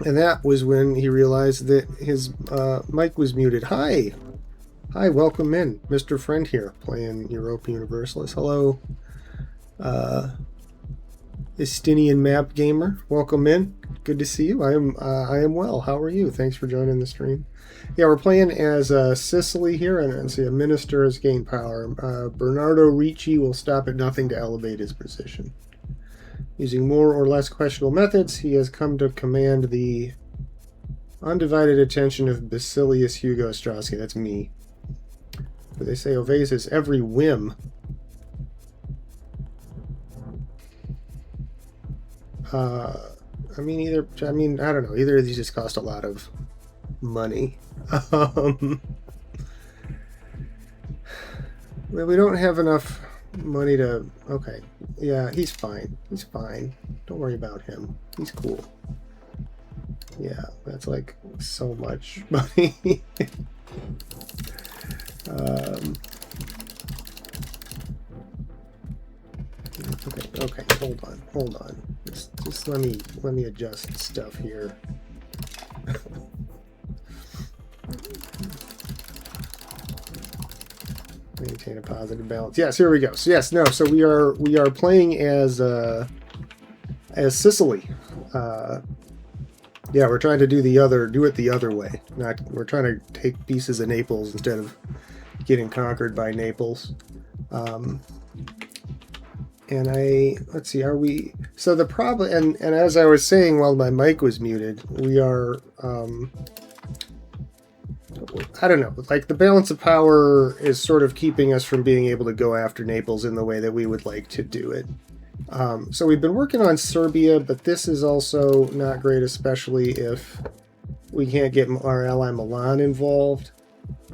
And that was when he realized that his mic was muted. Hi! Hi, welcome in. Mr. Friend here, playing Europa Universalis. Hello, Estinian Map Gamer. Welcome in. Good to see you. I am well. How are you? Thanks for joining the stream. Yeah, we're playing as Sicily here, and see a minister has gained power. Bernardo Ricci will stop at nothing to elevate his position. Using more or less questionable methods, he has come to command the undivided attention of Basilius Hugo Ostrowski. That's me. But they say obeys his every whim. I mean, I don't know. Either of these just cost a lot of money. We don't have enough money to... Okay. Yeah, he's fine. He's fine. Don't worry about him. He's cool. Yeah, that's like so much money. Okay, hold on. Just let me adjust stuff here. Maintain a positive balance. Yes, here we go. So yes, no. So we are playing as Sicily. Yeah, we're trying to do it the other way. We're trying to take pieces of Naples instead of getting conquered by Naples. Let's see, are we... So the problem, and as I was saying while my mic was muted, we are, I don't know, like the balance of power is sort of keeping us from being able to go after Naples in the way that we would like to do it. So we've been working on Serbia, but this is also not great, especially if we can't get our ally Milan involved.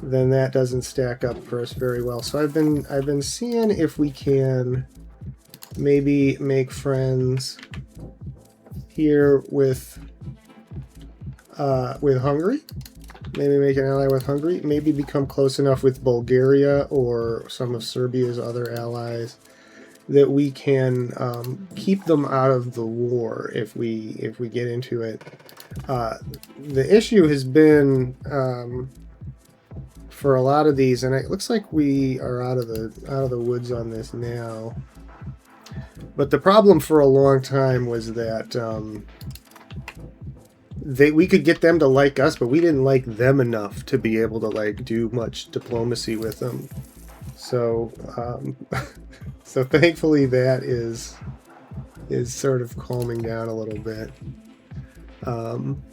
Then that doesn't stack up for us very well. So I've been seeing if we can maybe make friends here with Hungary. Maybe make an ally with Hungary. Maybe become close enough with Bulgaria or some of Serbia's other allies that we can keep them out of the war if we get into it. The issue has been for a lot of these, and it looks like we are out of the woods on this now. But the problem for a long time was that we could get them to like us, but we didn't like them enough to be able to like do much diplomacy with them. So, so thankfully that is sort of calming down a little bit. And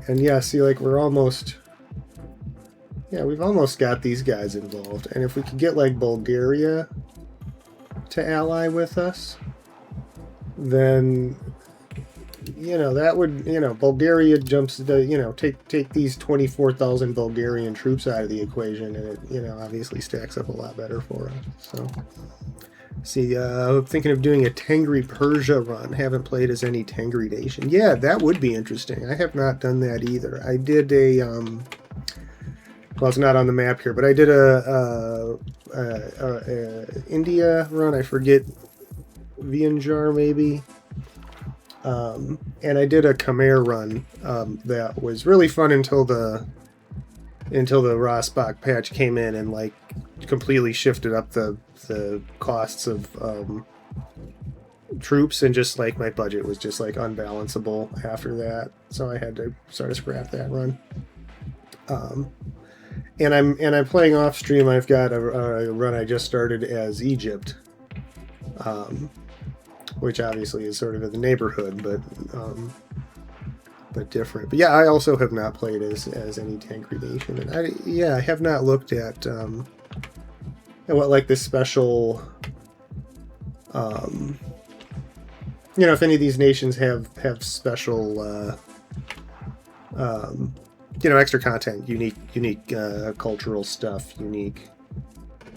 yeah, see, like we've almost got these guys involved. And if we could get like Bulgaria to ally with us, then that would, Bulgaria jumps to, take these 24,000 Bulgarian troops out of the equation, and it, obviously stacks up a lot better for us. So, see, I'm thinking of doing a Tengri Persia run. Haven't played as any Tengri nation. Yeah, that would be interesting. I have not done that either. I did a, well, it's not on the map here, but I did a India run. I forget, Vianjar maybe. And I did a Khmer run that was really fun until the Rosbach patch came in and like completely shifted up the costs of troops, and just like my budget was just like unbalanceable after that, so I had to sort of scrap that run. And I'm playing off stream. I've got a run I just started as Egypt. Which obviously is sort of in the neighborhood, but different. But yeah, I also have not played as any Tengri nation, and I have not looked at what like this special, if any of these nations have special, extra content, unique cultural stuff, unique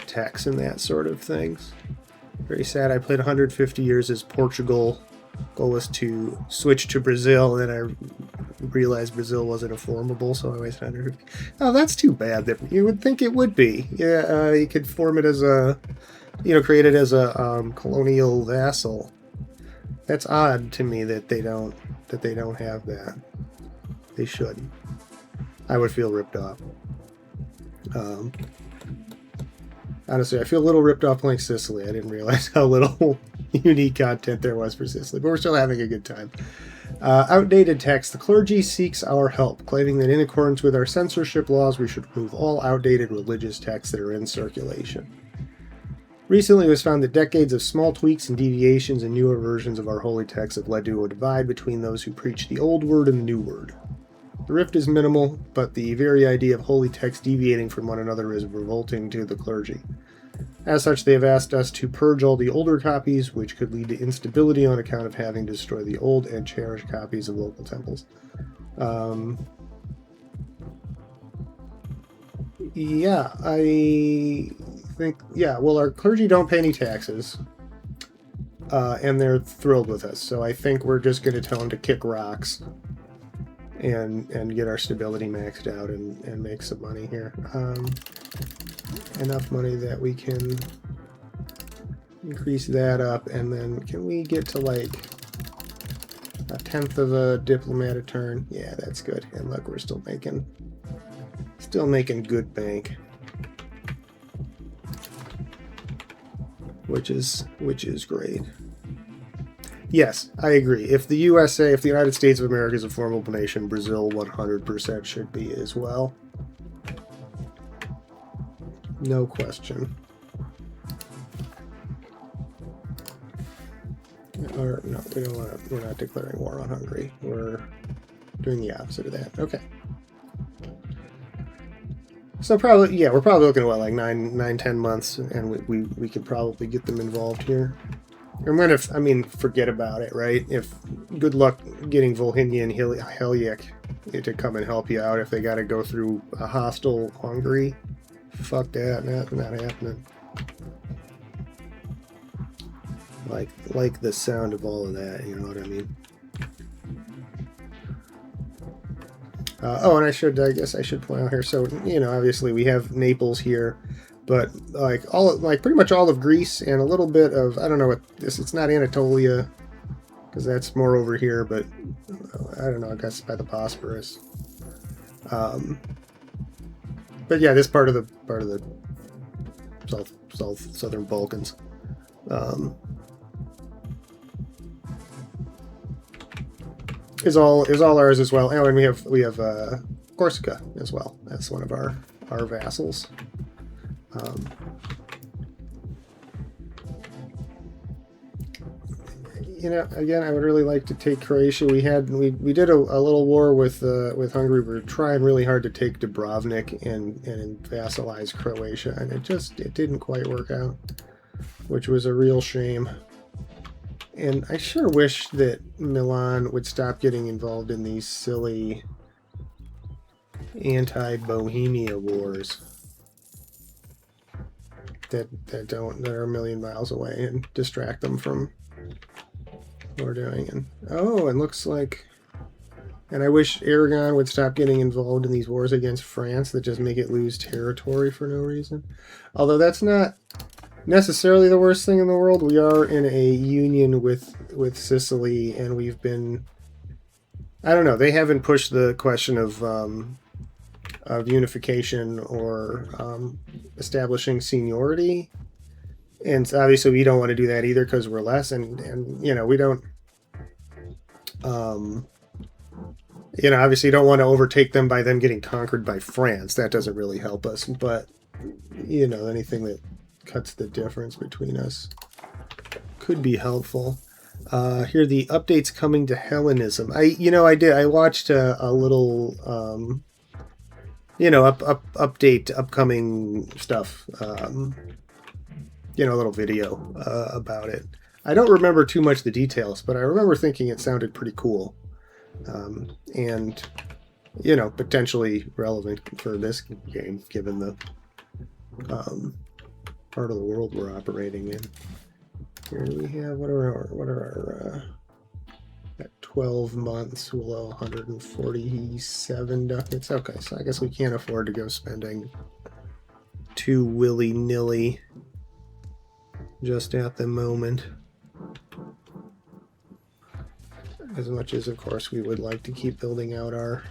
techs, and that sort of things. Very sad. I played 150 years as Portugal. Goal was to switch to Brazil, and then I realized Brazil wasn't a formable, so I wasted 150. Oh, that's too bad. That you would think it would be. Yeah, you could form it as a, create it as a colonial vassal. That's odd to me that they don't have that. They should. I would feel ripped off. Honestly, I feel a little ripped off playing Sicily. I didn't realize how little unique content there was for Sicily, but we're still having a good time. Outdated text. The clergy seeks our help, claiming that in accordance with our censorship laws, we should remove all outdated religious texts that are in circulation. Recently, it was found that decades of small tweaks and deviations in newer versions of our holy texts have led to a divide between those who preach the old word and the new word. The rift is minimal, but the very idea of holy texts deviating from one another is revolting to the clergy. As such, they have asked us to purge all the older copies, which could lead to instability on account of having to destroy the old and cherished copies of local temples. Yeah, I think, yeah, well, our clergy don't pay any taxes, and they're thrilled with us, so I think we're just going to tell them to kick rocks and get our stability maxed out and make some money here. Enough money that we can increase that up, and then can we get to like a 1/10 of a diplomat a turn? Yeah, that's good. And look, we're still making good bank, which is great. Yes, I agree. If the United States of America is a formidable nation, Brazil 100% should be as well. No question. Or no, we don't want to. We're not declaring war on Hungary. We're doing the opposite of that. Okay. So probably, yeah, we're probably looking at what, like 9-10 months, and we could probably get them involved here. I mean, forget about it, right? If good luck getting Volhynia and Heliak to come and help you out if they got to go through a hostile Hungary. Fuck that, not happening. Like the sound of all of that, you know what I mean? And I guess I should point out here. So, you know, obviously we have Naples here, but pretty much all of Greece and a little bit of, I don't know what this. It's not Anatolia, because that's more over here. But I don't know. I guess by the Bosporus. But yeah, this part of the southern Balkans. Is all ours as well. Oh, and we have Corsica as well. That's one of our vassals. You know, again, I would really like to take Croatia. We did a little war with Hungary. We were trying really hard to take Dubrovnik and vassalize Croatia, and it didn't quite work out, which was a real shame. And I sure wish that Milan would stop getting involved in these silly anti-Bohemia wars that are a million miles away and distract them from what we're doing. And it looks like, and I wish Aragon would stop getting involved in these wars against France that just make it lose territory for no reason. Although that's not necessarily the worst thing in the world. We are in a union with Sicily, and we've been, I don't know, they haven't pushed the question of unification or establishing seniority, and obviously we don't want to do that either because we're less, and you know, we don't you know, obviously don't want to overtake them by them getting conquered by France. That doesn't really help us, but you know, anything that cuts the difference between us could be helpful. Here are the updates coming to Hellenism. I watched a little update upcoming stuff, a little video about it. I don't remember too much the details, but I remember thinking it sounded pretty cool, and potentially relevant for this game given the part of the world we're operating in. Here we have what are our at 12 months we'll 147 ducats. Okay, so I guess we can't afford to go spending too willy-nilly just at the moment. As much as, of course, we would like to keep building out our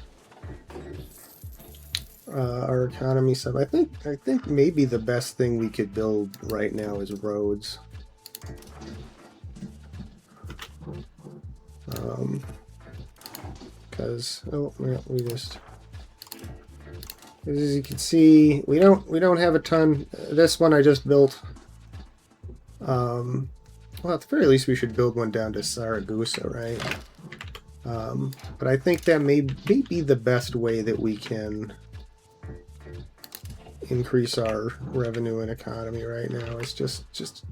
economy some. I think maybe the best thing we could build right now is roads. Because we just, as you can see, we don't have a ton. This one I just built. Well, at the very least, we should build one down to Saragossa, right? But I think that may be the best way that we can increase our revenue and economy right now. Is just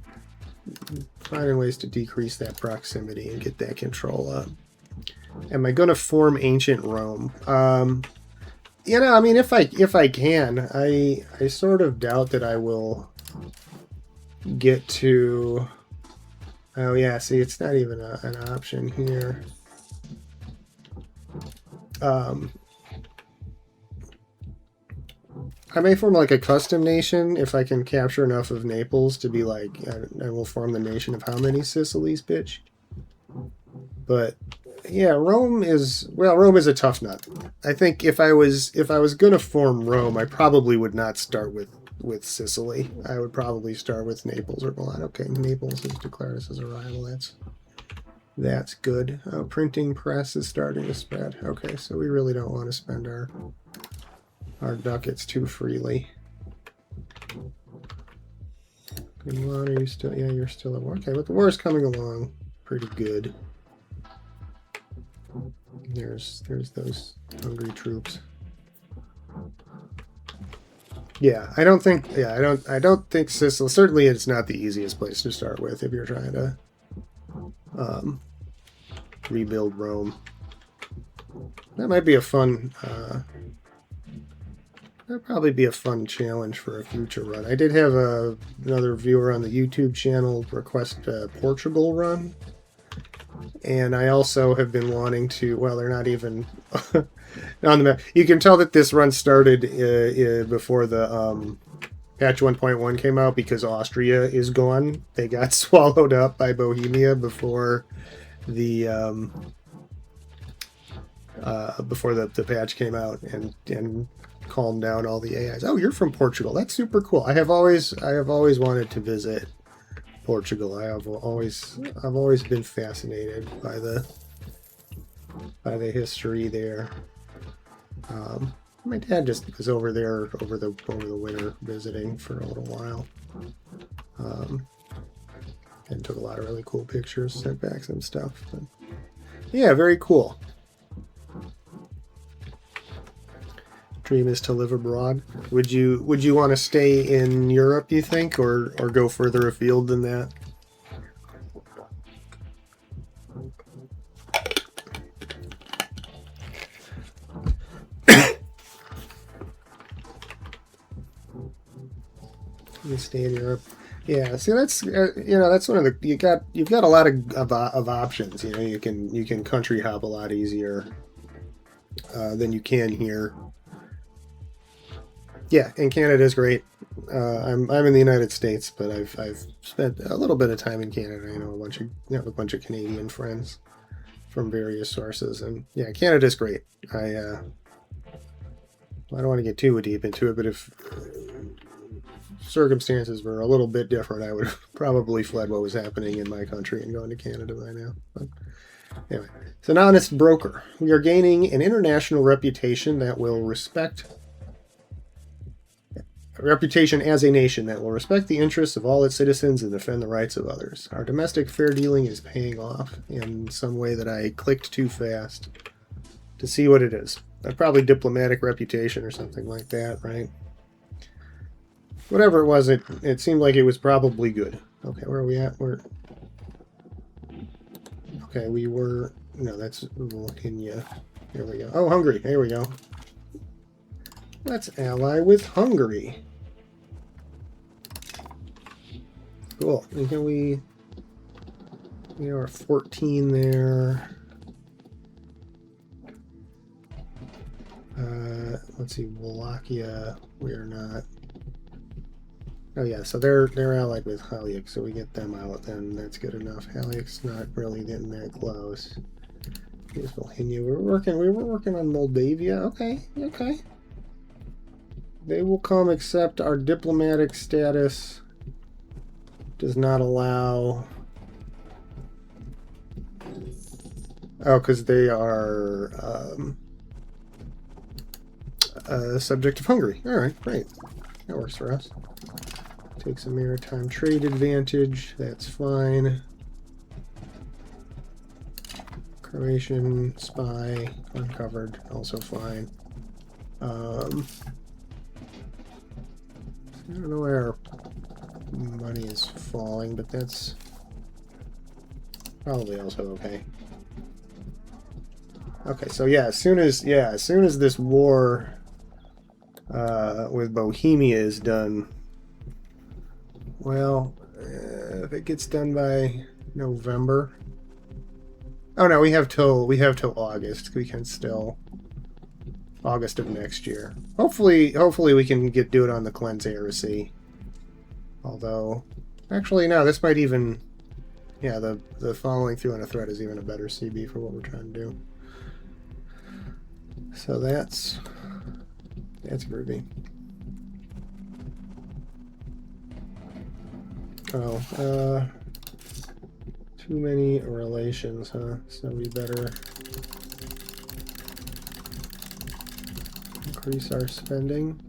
finding ways to decrease that proximity and get that control up. Am I going to form ancient Rome? You know, I mean, if I can, I sort of doubt that I will get to. Oh yeah, see, it's not even an option here. I may form like a custom nation if I can capture enough of Naples to be like, I will form the nation of how many Sicilies, bitch? But yeah, Rome is a tough nut. I think if I was gonna form Rome, I probably would not start with Sicily. I would probably start with Naples or Milan. Okay, Naples has declared us as a rival. That's good. Oh, printing press is starting to spread. Okay, so we really don't want to spend our ducats too freely. Milan, are you still? Yeah, you're still at war. Okay, but the war is coming along pretty good. There's those hungry troops. Yeah, I don't think Sicily. Certainly, it's not the easiest place to start with if you're trying to rebuild Rome. That might be a fun. That'd probably be a fun challenge for a future run. I did have another viewer on the YouTube channel request a Portugal run. And I also have been wanting to, well, they're not even on the map. You can tell that this run started before the patch 1.1 came out because Austria is gone. They got swallowed up by Bohemia before the patch came out and calmed down all the AIs. Oh, you're from Portugal. That's super cool. I have always wanted to visit Portugal. I've always been fascinated by the history there. My dad just was over there over the winter visiting for a little while, and took a lot of really cool pictures, sent back some stuff. But yeah, very cool. Dream is to live abroad. Would you want to stay in Europe, you think, or go further afield than that? You stay in Europe. Yeah, see, that's that's one of the you've got a lot of options. You know, you can country hop a lot easier than you can here. Yeah, and Canada is great. I'm in the United States, but I've spent a little bit of time in Canada. I know a bunch of Canadian friends from various sources, and yeah, Canada is great. I don't want to get too deep into it, but if circumstances were a little bit different, I would have probably fled what was happening in my country and gone to Canada by now. But anyway, it's an honest broker. We are gaining an international reputation as a nation that will respect the interests of all its citizens and defend the rights of others. Our domestic fair dealing is paying off in some way that I clicked too fast to see what it is. Probably diplomatic reputation or something like that, right? Whatever it was, it seemed like it was probably good. Okay, where are we at? Okay, we were... No, that's Volhynia. Here we go. Oh, Hungary. There we go. Let's ally with Hungary. Cool. And can we are 14 there. Let's see, Wallachia. We're not. Oh yeah, so they're allied with Haliak, so we get them out, then that's good enough. Haliak's not really getting that close. Here's Bohemia. We were working on Moldavia. Okay, okay. They will come, except our diplomatic status does not allow. Oh, because they are subject of Hungary. All right, great. That works for us. Takes a maritime trade advantage. That's fine. Croatian spy uncovered. Also fine. I don't know where our money is falling, but that's probably also okay. Okay, so yeah, as soon as this war with Bohemia is done, well, if it gets done by November. Oh no, we have till August. We can still August of next year. Hopefully we can do it on the Cleanse Heresy. Although, actually no, this might even, yeah, the following through on a threat is even a better CB for what we're trying to do. So that's groovy. Oh, too many relations, huh? So we better increase our spending.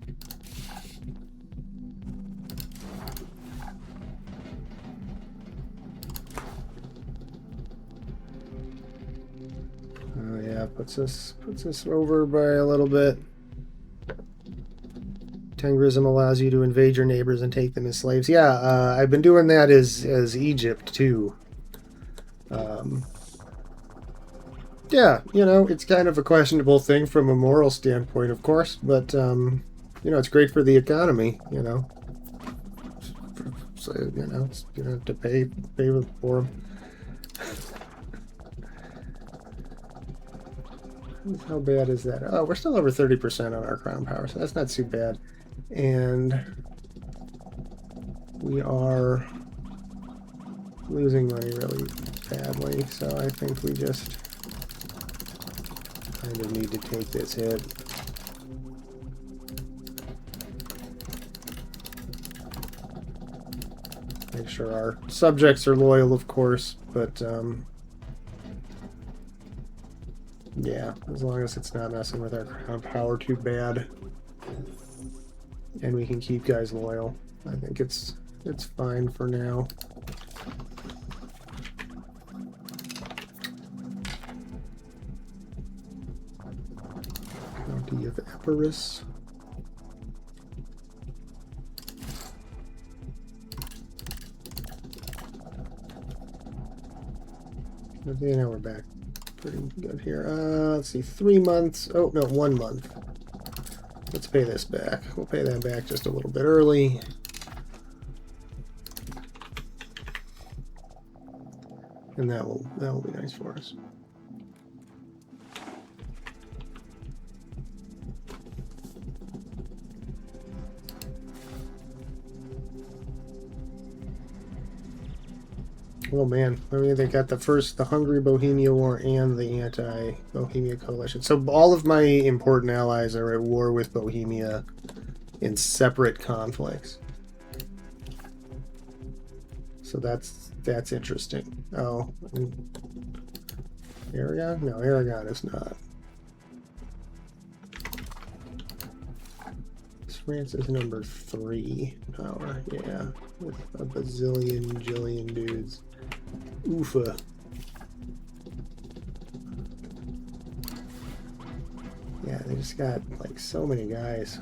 Oh yeah, puts us over by a little bit. Tengrism allows you to invade your neighbors and take them as slaves. Yeah, I've been doing that as Egypt too. Yeah, you know, it's kind of a questionable thing from a moral standpoint, of course, but you know, it's great for the economy. You know, so you know, you don't have to pay for them. How bad is that? Oh, we're still over 30% on our crown power, so that's not too bad. And we are losing money really badly, so I think we just kind of need to take this hit. Make sure our subjects are loyal, of course, but yeah, as long as it's not messing with our crown power too bad, and we can keep guys loyal, I think it's fine for now. County of Epirus. Okay, now we're back. Pretty good here. Let's see, 3 months. Oh, no, 1 month. Let's pay this back. We'll pay that back just a little bit early. And that will be nice for us. Oh man, I mean, they got the Hungary-Bohemia War and the anti-Bohemia coalition. So all of my important allies are at war with Bohemia in separate conflicts. So that's interesting. Oh, Aragon? No, Aragon is not. France is number 3 power, yeah, with a jillion dudes. Oofa. Yeah, they just got like so many guys.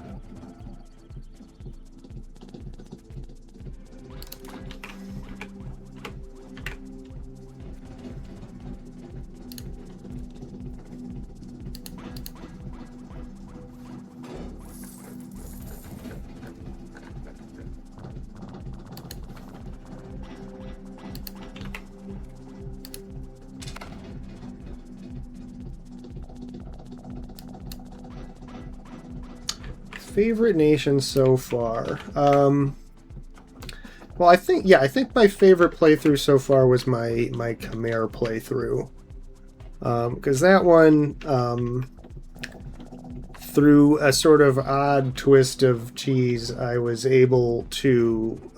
Favorite nation so far? Well, I think my favorite playthrough so far was my Khmer playthrough. Because that one, through a sort of odd twist of cheese, I was able to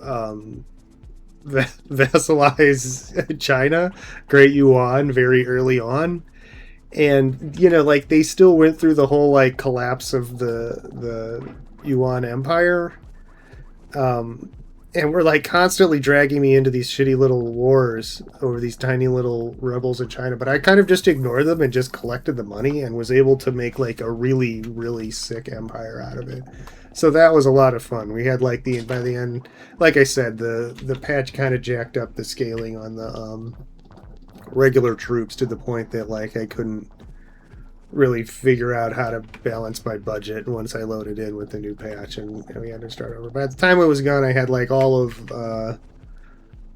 vassalize China, Great Yuan, very early on. And like they still went through the whole like collapse of the Yuan Empire, um, and were like constantly dragging me into these shitty little wars over these tiny little rebels in China. But I kind of just ignored them and just collected the money and was able to make like a really really sick empire out of it. So that was a lot of fun. We had like by the end, like I said, the patch kind of jacked up the scaling on the regular troops to the point that like I couldn't really figure out how to balance my budget once I loaded in with the new patch, and we had to start over. By the time it was gone, I had like all of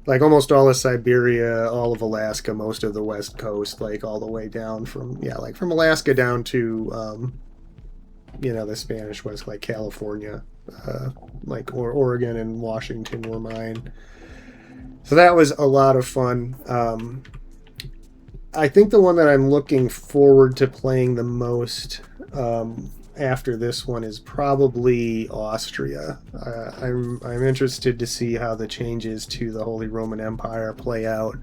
like almost all of Siberia, all of Alaska, most of the west coast, like all the way down from like from Alaska down to the Spanish West, like California, like Oregon and Washington were mine. So that was a lot of fun. I think the one that I'm looking forward to playing the most after this one is probably Austria. I'm interested to see how the changes to the Holy Roman Empire play out,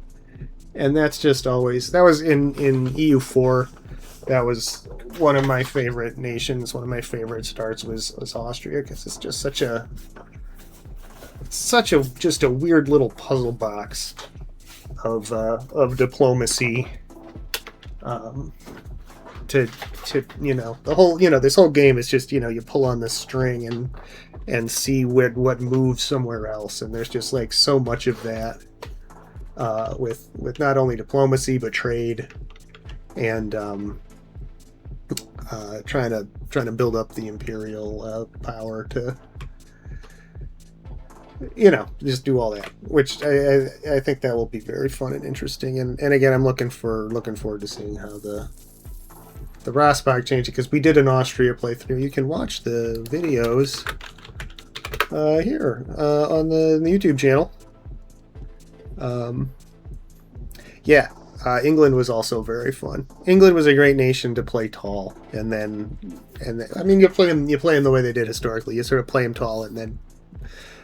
and that's just always that was in EU4. That was one of my favorite nations. One of my favorite starts was Austria, because it's just such a just a weird little puzzle box of diplomacy, to the whole this whole game is just you pull on the string and see what moves somewhere else, and there's just like so much of that, with not only diplomacy but trade and trying to build up the imperial power to just do all that, which I think that will be very fun and interesting. And again, I'm looking forward to seeing how the Rossbach changed, because we did an Austria playthrough. You can watch the videos here on the YouTube channel. England was also very fun. England was a great nation to play tall, and then I mean, you play them the way they did historically. You sort of play them tall and then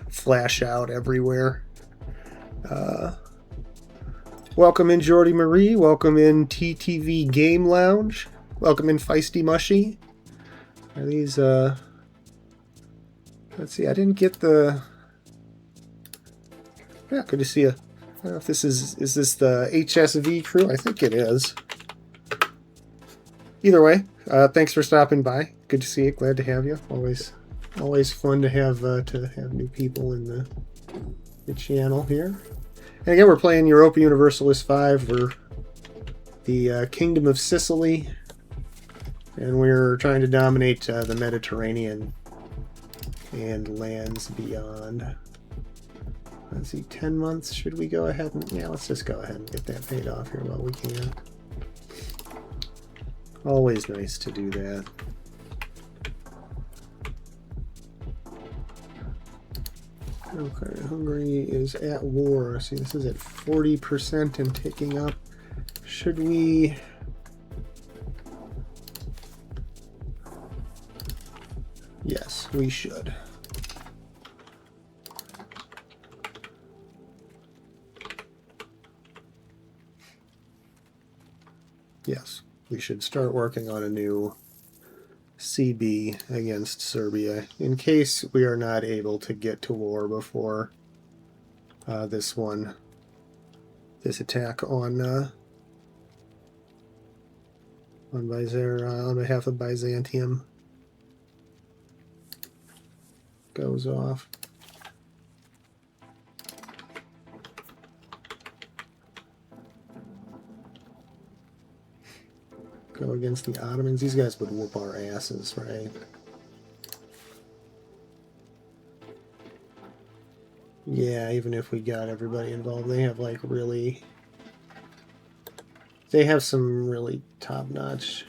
flash out everywhere. Welcome in Jordy Marie. Welcome in TTV Game Lounge. Welcome in Feisty Mushy. Are these let's see, I didn't get the good to see you. I don't know if this is this the HSV crew? I think it is. Either way, thanks for stopping by. Good to see you. Glad to have you. Always fun to have new people in the channel here. And again, we're playing Europa Universalis 5. We're the Kingdom of Sicily, and we're trying to dominate the Mediterranean and lands beyond. Let's see, 10 months. Should we go ahead and let's just go ahead and get that paid off here while we can. Always nice to do that. Okay, Hungary is at war. See, this is at 40% and ticking up. Should we... Yes, we should. Yes, we should start working on a new CB against Serbia, in case we are not able to get to war before this attack on behalf of Byzantium goes off. Go against the Ottomans. These guys would whoop our asses, right? Yeah, even if we got everybody involved, they have like really... They have some really top-notch...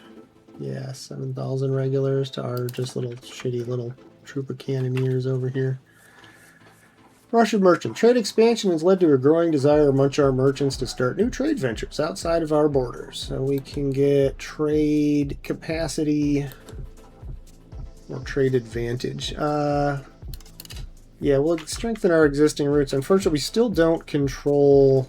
Yeah, 7,000 regulars to our just little shitty little troop of cannoneers over here. Russian merchant. Trade expansion has led to a growing desire amongst our merchants to start new trade ventures outside of our borders. So we can get trade capacity or trade advantage. Yeah, we'll strengthen our existing routes. Unfortunately, we still don't control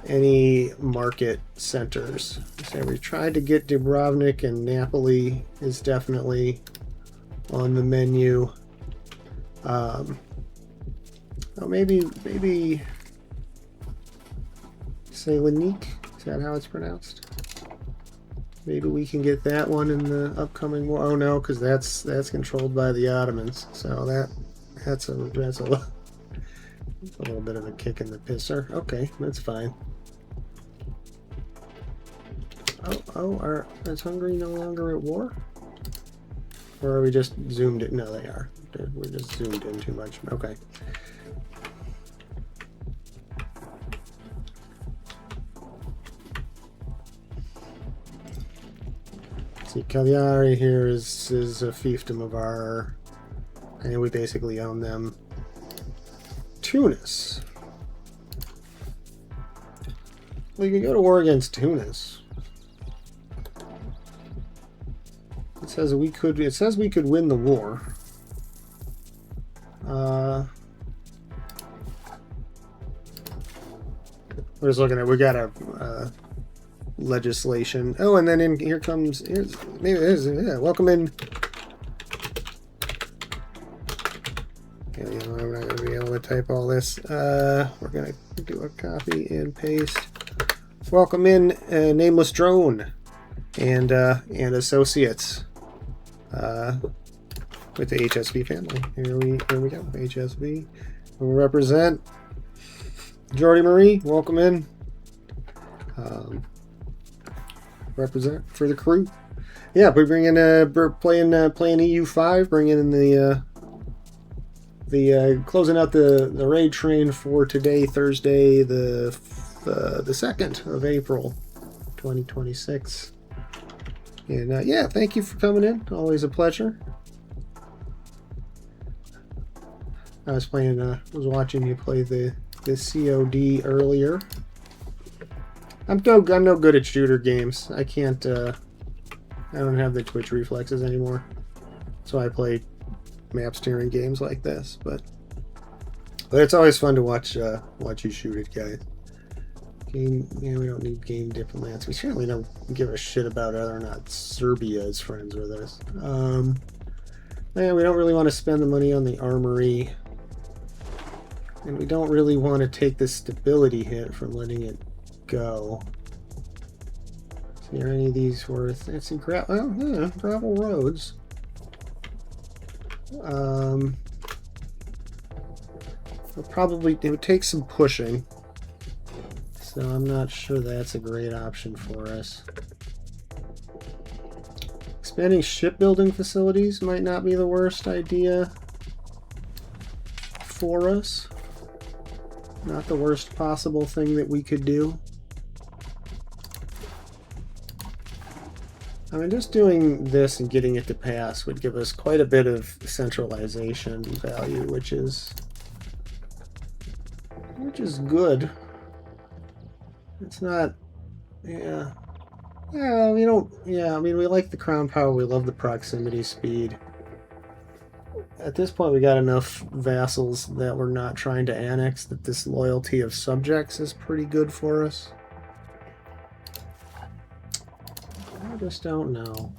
any market centers. So we tried to get Dubrovnik, and Napoli is definitely on the menu. Oh, maybe Salonik. Is that how it's pronounced? Maybe we can get that one in the upcoming war. Oh no, because that's controlled by the Ottomans. So that's a little bit of a kick in the pisser. Okay, that's fine. Is Hungary no longer at war? Or are we just zoomed in? No, they are. We're just zoomed in too much. Okay. See, Cagliari here is a fiefdom of our, and we basically own them. Tunis. We can go to war against Tunis. It says we could win the war. We're just looking at, we got a legislation. Oh, and then here comes, welcome in. Yeah, I'm not going to be able to type all this. We're going to do a copy and paste. Welcome in, Nameless Drone and associates with the HSV family. Here we go. HSV. We'll represent Jordy Marie. Welcome in. Represent for the crew. Yeah, we bring in playing EU5, bringing in the closing out the raid train for today, Thursday, the 2nd of April, 2026. And yeah, thank you for coming in. Always a pleasure. I was watching you play the COD earlier. I'm no good at shooter games. I can't. I don't have the twitch reflexes anymore. So I play map steering games like this. But it's always fun to watch you shoot it, guys. We don't need game diplomats. We certainly don't give a shit about whether or not Serbia is friends with us. We don't really want to spend the money on the armory. And we don't really want to take the stability hit from letting it go. Are any of these worth? Let's see, gravel roads. It would take some pushing. So I'm not sure that's a great option for us. Expanding shipbuilding facilities might not be the worst idea for us. Not the worst possible thing that we could do. I mean, just doing this and getting it to pass would give us quite a bit of centralization value, which is good. It's not, yeah. Yeah, we don't, yeah, I mean, we like the crown power, we love the proximity speed. At this point, we got enough vassals that we're not trying to annex, that this loyalty of subjects is pretty good for us. I just don't know.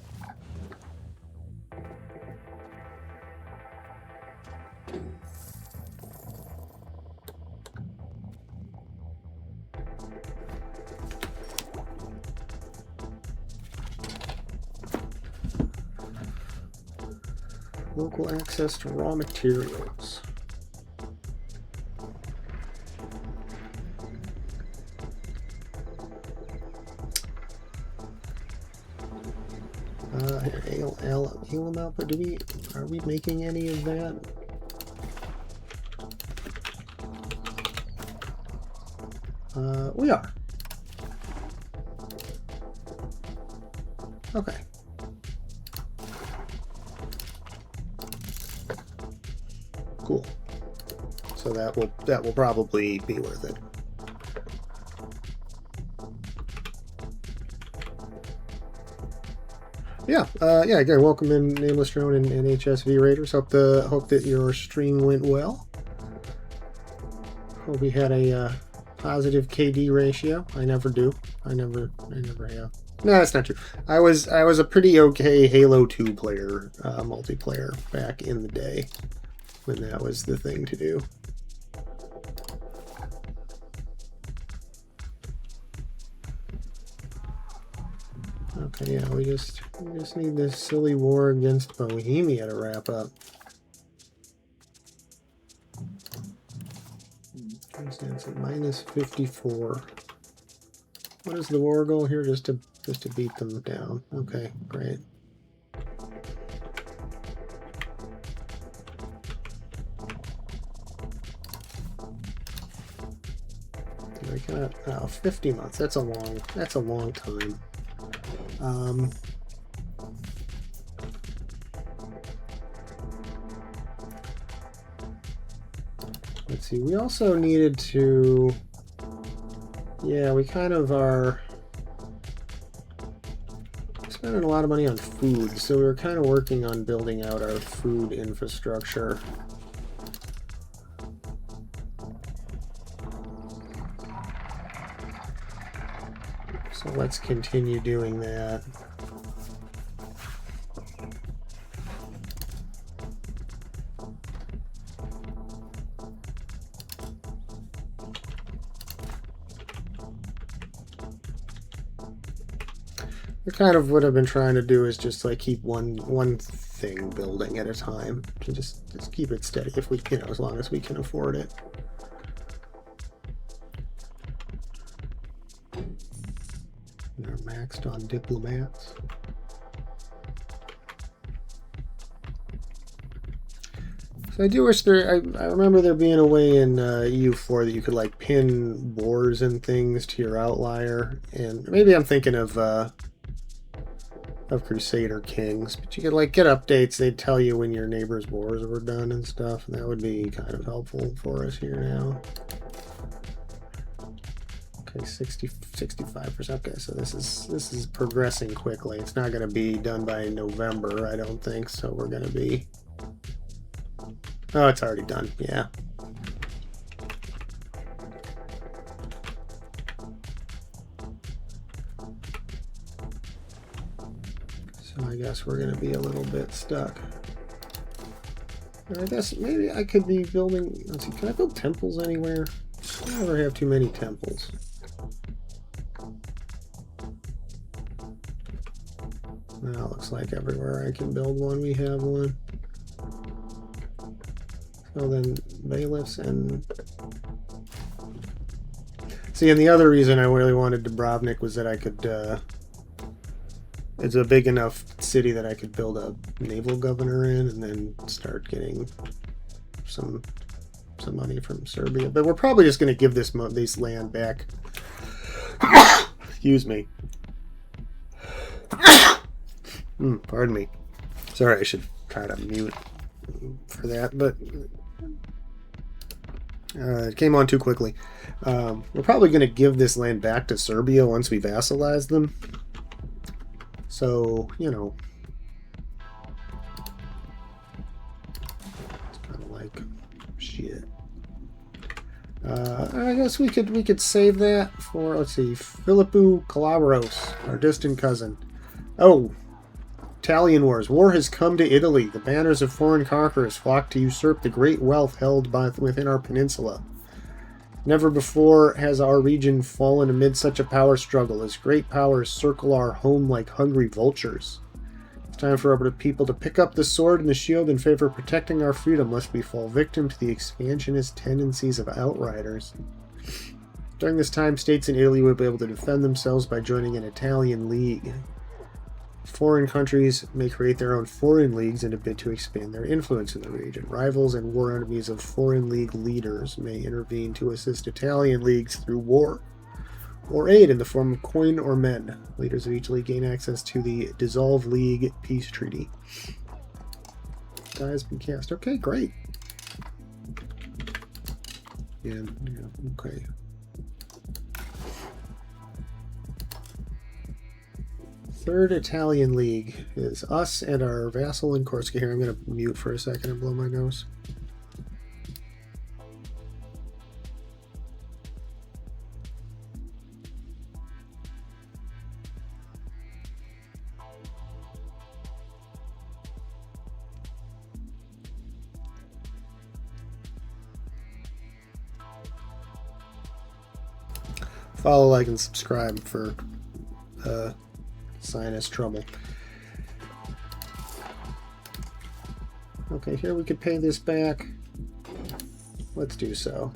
Local access to raw materials. Helium output. Are we making any of that? We are. Okay. Cool. So that will probably be worth it. Yeah, yeah. Again, welcome in Nameless Drone and HSV Raiders. Hope that your stream went well. Hope we had a positive KD ratio. I never do. I never have. No, that's not true. I was a pretty okay Halo 2 player, multiplayer back in the day when that was the thing to do. Okay, yeah, we just need this silly war against Bohemia to wrap up. It's at minus 54. What is the war goal here? Just to beat them down. Okay, great. I got 50 months. That's a long time. Let's see. We also needed to. Yeah, we kind of are spending a lot of money on food, so we're kind of working on building out our food infrastructure. So let's continue doing that. Kind of what I've been trying to do is just like keep one thing building at a time to just keep it steady if we, you know, as long as we can afford it. They're maxed on diplomats. So I do wish there. I remember there being a way in EU4 that you could like pin boars and things to your outlier, and maybe I'm thinking of Crusader Kings, but you could like get updates. They'd tell you when your neighbor's wars were done and stuff, and that would be kind of helpful for us here now. Okay, 65%. Okay, so this is progressing quickly. It's not going to be done by November, I don't think. So we're going to be. Oh, it's already done. Yeah. I guess we're going to be a little bit stuck. And I guess maybe I could be building... Let's see, can I build temples anywhere? I never have too many temples. Well, looks like everywhere I can build one, we have one. So then bailiffs and... See, and the other reason I really wanted Dubrovnik was that I could... it's a big enough city that I could build a naval governor in and then start getting some money from Serbia. But we're probably just going to give this land back. Excuse me. Pardon me. Sorry, I should try to mute for that, but it came on too quickly. We're probably going to give this land back to Serbia once we vassalize them. So, you know, it's kind of like shit. I guess we could save that for, let's see, Philippou Calabros, our distant cousin. Oh, Italian wars. War has come to Italy. The banners of foreign conquerors flock to usurp the great wealth held within our peninsula. Never before has our region fallen amid such a power struggle as great powers circle our home like hungry vultures. It's time for our people to pick up the sword and the shield in favor of protecting our freedom, lest we fall victim to the expansionist tendencies of outriders. During this time, states in Italy will be able to defend themselves by joining an Italian league. Foreign countries may create their own foreign leagues in a bid to expand their influence in the region. Rivals and war enemies of foreign league leaders may intervene to assist Italian leagues through war or aid in the form of coin or men. Leaders of each league gain access to the Dissolve League Peace Treaty. Die has been cast. Okay, great. Yeah, okay. Third Italian League is us and our vassal in Corsica. Here, I'm going to mute for a second and blow my nose. Follow, like, and subscribe for sinus trouble. Okay, here we could pay this back. Let's do so.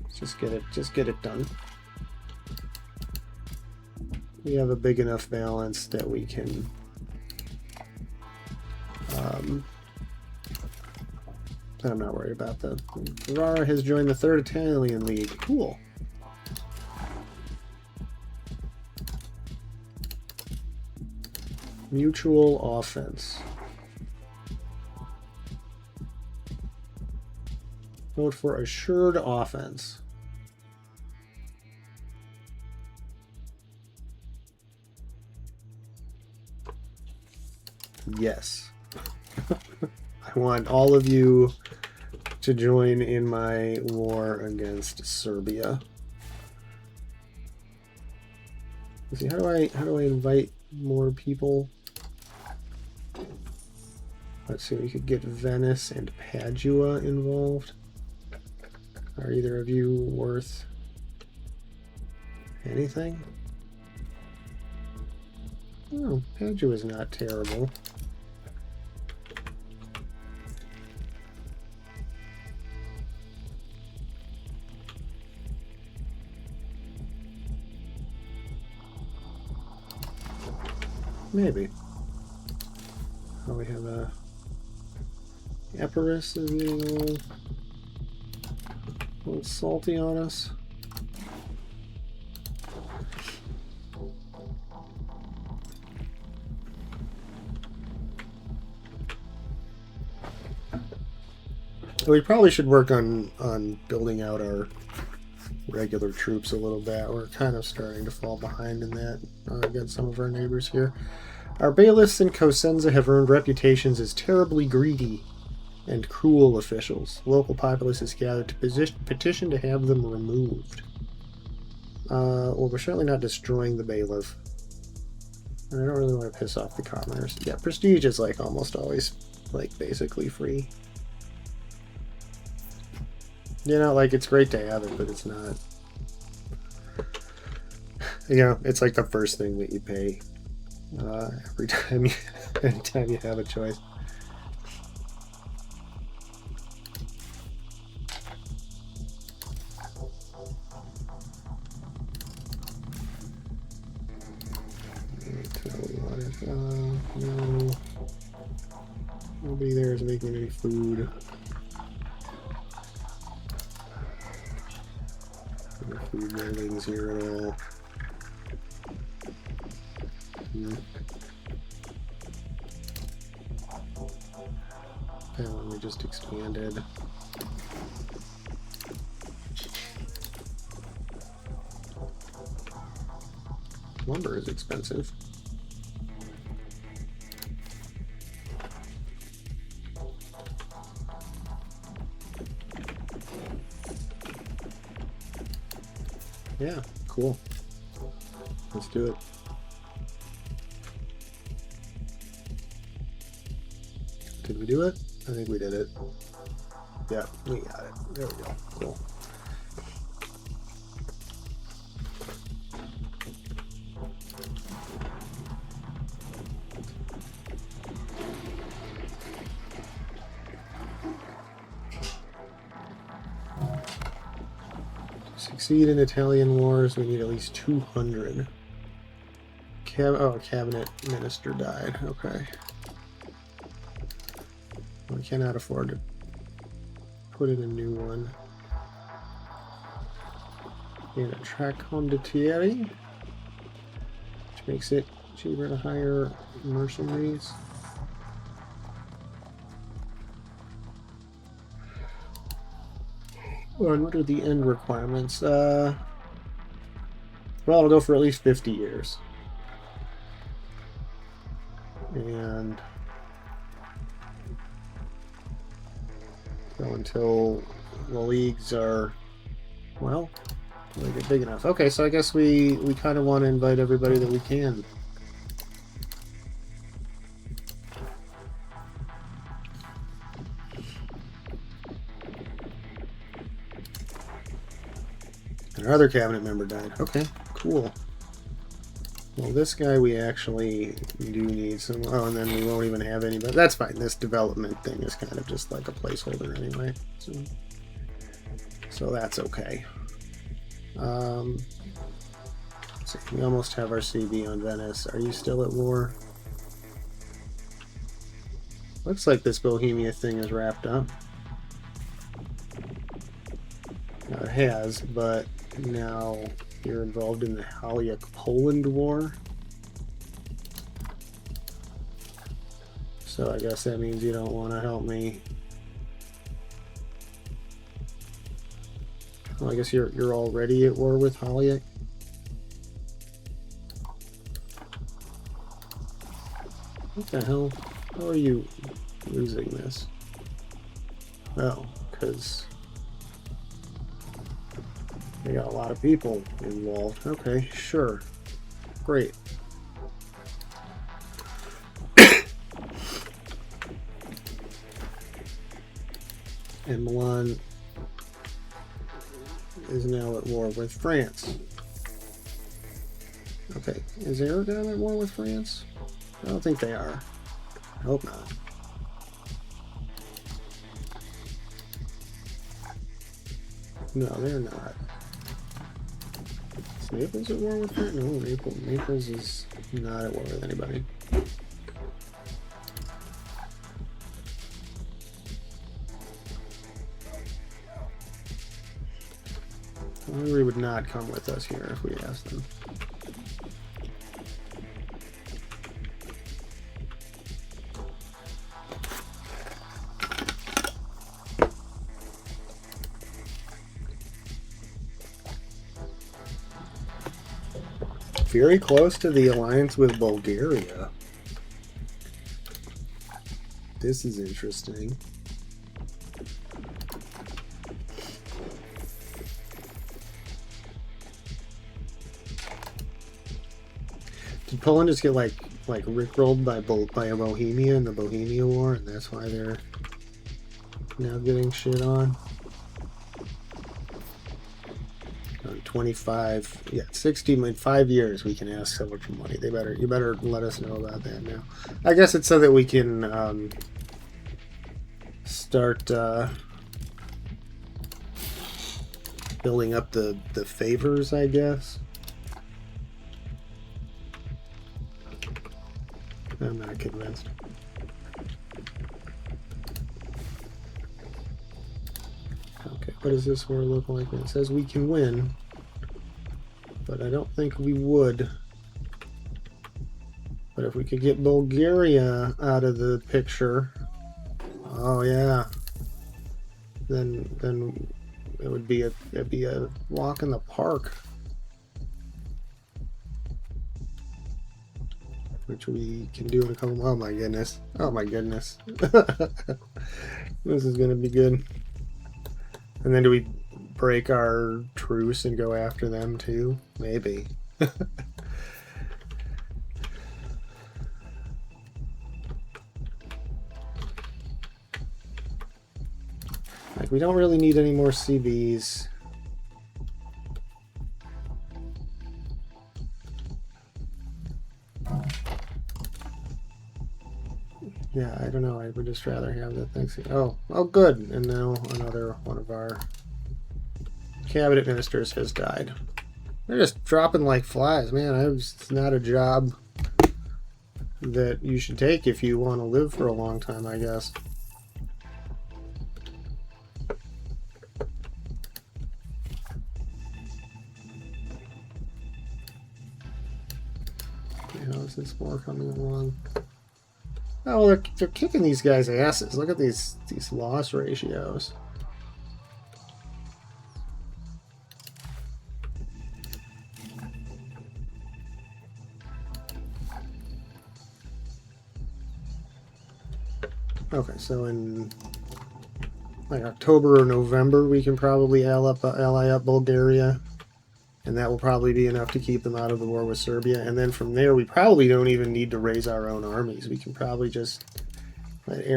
Let's just get it done. We have a big enough balance that we can I'm not worried about that. Ferrara has joined the Third Italian League. Cool. Mutual offense. Vote for assured offense. Yes. I want all of you to join in my war against Serbia. Let's see, how do I invite more people? Let's see, we could get Venice and Padua involved. Are either of you worth anything? Oh, Padua's not terrible. Maybe. Oh, we have a Epirus is getting a little salty on us. We probably should work on building out our regular troops a little bit. We're kind of starting to fall behind in that against some of our neighbors here. Our bailiffs in Cosenza have earned reputations as terribly greedy and cruel officials. The local populace has gathered to petition to have them removed. Well, we're certainly not destroying the bailiff. And I don't really want to piss off the commoners. Yeah, prestige is like almost always like basically free. You know, like it's great to have it, but it's not. You know, it's like the first thing that you pay every time anytime you have a choice. No. Nobody there is making any food. No food buildings here at all. And we just expanded. Lumber is expensive. Yeah, cool. Let's do it. Did we do it? I think we did it. Yeah, we got it. There we go. Cool. To succeed in Italian wars, we need at least 200. Cabinet minister died. Okay. We cannot afford to put in a new one. And a Tracondottieri, which makes it cheaper to hire mercenaries. And what are the end requirements? Well, it'll go for at least 50 years. And so until the leagues are, well, they get big enough. Okay, so I guess we kind of want to invite everybody that we can. And our other cabinet member died. Okay, cool. Well, this guy we actually do need some... Oh, and then we won't even have any... But that's fine. This development thing is kind of just like a placeholder anyway. So that's okay. Let's see, we almost have our CV on Venice. Are you still at war? Looks like this Bohemia thing is wrapped up. Now it has, but now you're involved in the Haliak-Poland War. So I guess that means you don't want to help me. Well, I guess you're already at war with Haliak. What the hell? How are you losing this? Oh, because they got a lot of people involved. Okay, sure. Great. And Milan is now at war with France. Okay, is Aragon at war with France? I don't think they are. I hope not. No, they're not. Is Naples at war with France? No, Naples is not at war with anybody. Hungary would not come with us here if we asked them. Very close to the alliance with Bulgaria. This is interesting. Did Poland just get like rickrolled by Bohemia in the Bohemia War, and that's why they're now getting shit on? 25, yeah, 60 in 5 years we can ask someone for money. You better let us know about that now. I guess it's so that we can start building up the favors, I guess. I'm not convinced. Okay, what does this war look like? It says we can win, but I don't think we would. But if we could get Bulgaria out of the picture, oh yeah, then it'd be a walk in the park, which we can do in a couple. Oh my goodness! Oh my goodness! This is gonna be good. And then do we break our truce and go after them too? Maybe. Like, we don't really need any more CVs. Yeah, I don't know. I would just rather have that thing. Oh, good. And now another one of our cabinet ministers has died. They're just dropping like flies, man. It's not a job that you should take if you want to live for a long time, I guess. How is this war coming along? Oh, well, they're kicking these guys' asses. Look at these loss ratios. Okay, so in like October or November, we can probably ally up Bulgaria, and that will probably be enough to keep them out of the war with Serbia. And then from there, we probably don't even need to raise our own armies. We can probably just let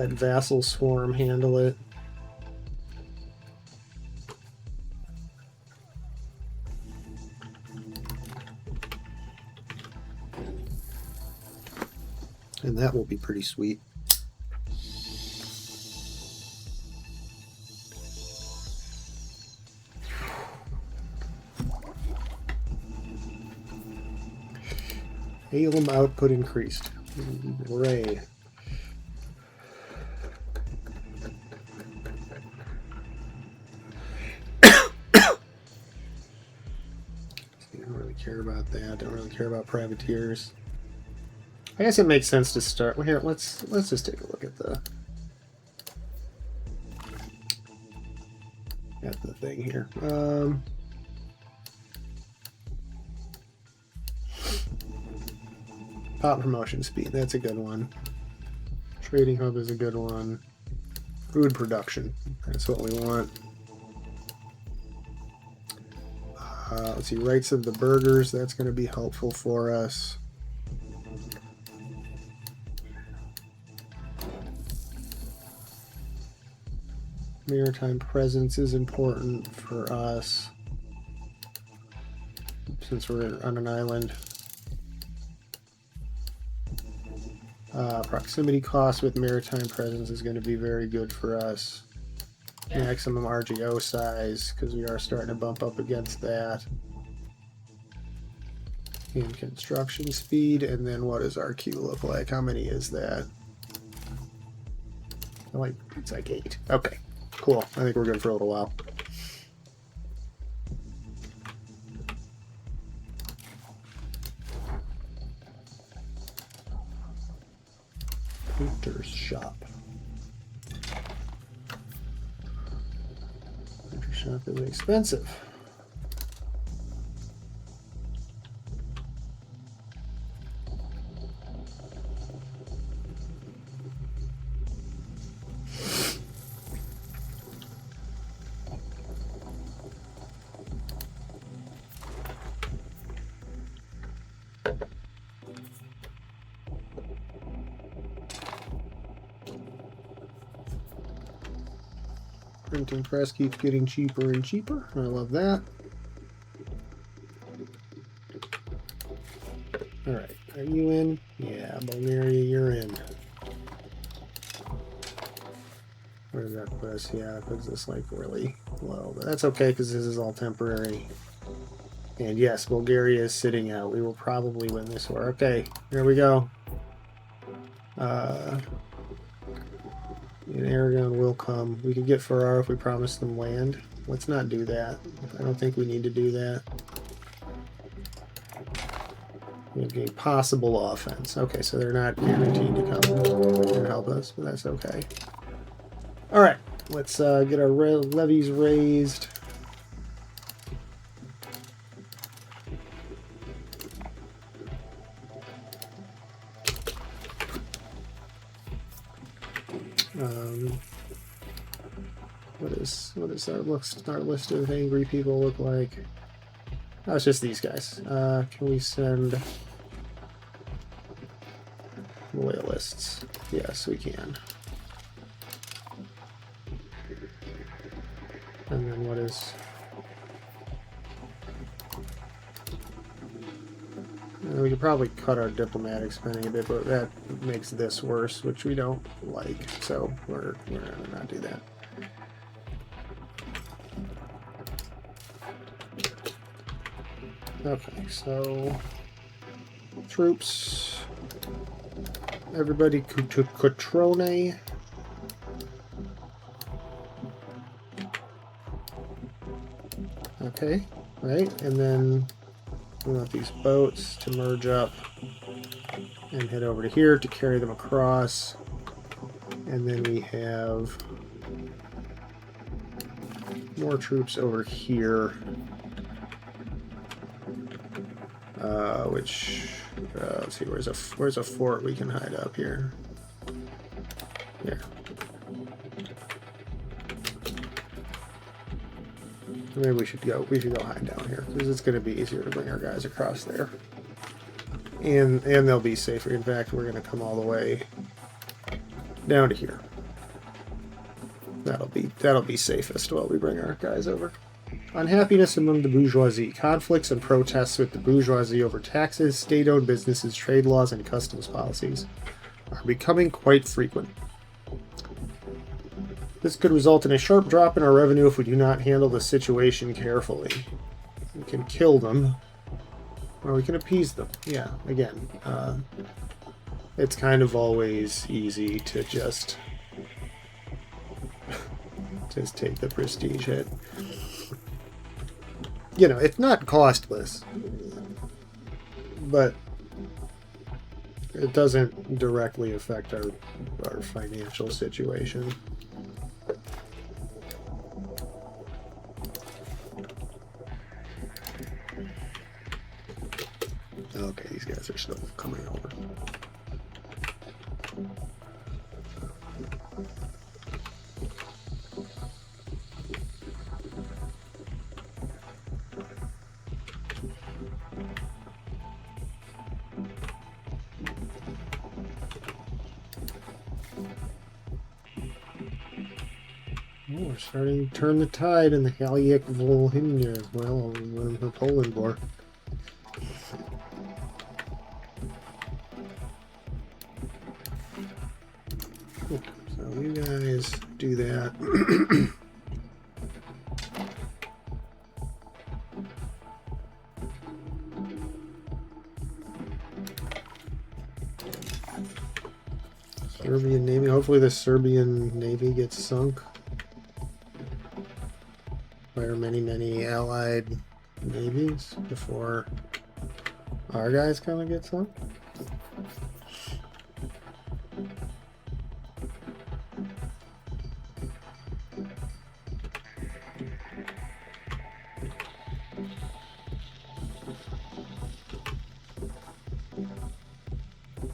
Vassal Swarm handle it. And that will be pretty sweet. Alum output increased. Hooray. Don't really care about that. Don't really care about privateers. I guess it makes sense to start. Well, here, let's just take a look at the thing here. Pop promotion speed, that's a good one. Trading hub is a good one. Food production, that's what we want. Let's see, rights of the burghers, that's going to be helpful for us. Maritime presence is important for us since we're on an island. Proximity cost with maritime presence is going to be very good for us. Maximum RGO size, because we are starting to bump up against that. And construction speed, and then what does our queue look like? How many is that? It's like 8. Okay, cool. I think we're good for a little while. Painter's shop. Painter's shop is expensive. Printing press keeps getting cheaper and cheaper. I love that. Alright, are you in? Yeah, Bulgaria, you're in. Where does that put us? Yeah, it puts us like really low. But that's okay because this is all temporary. And yes, Bulgaria is sitting out. We will probably win this war. Okay, here we go. And Aragon will come. We could get Ferrara if we promise them land. Let's not do that. I don't think we need to do that. We have a possible offense. Okay, so they're not guaranteed to come and help us, but that's okay. Alright, let's get our levies raised. What is our list of angry people look like? Oh, it's just these guys. Can we send loyalists? Yes, we can. And then what is... we could probably cut our diplomatic spending a bit, but that makes this worse, which we don't like. So we're gonna not do that. Okay, so troops, everybody to Cotrone. Okay, right, and then we want these boats to merge up and head over to here to carry them across. And then we have more troops over here, which Let's see, where's a fort we can hide up here? Yeah. Maybe we should go hide down here because it's going to be easier to bring our guys across there, and they'll be safer. In fact, we're going to come all the way down to here. That'll be safest while we bring our guys over. Unhappiness among the bourgeoisie. Conflicts and protests with the bourgeoisie over taxes, state-owned businesses, trade laws, and customs policies are becoming quite frequent. This could result in a sharp drop in our revenue if we do not handle the situation carefully. We can kill them, or we can appease them. Yeah, again, it's kind of always easy to just take the prestige hit. You know, it's not costless, but it doesn't directly affect our financial situation. Okay, these guys are still coming over. Oh, we're starting to turn the tide in the Haliak Volhynia as well, in the Poland War. So you guys do that. Serbian Navy. Hopefully the Serbian Navy gets sunk. Fire many allied navies before our guys come and get sunk.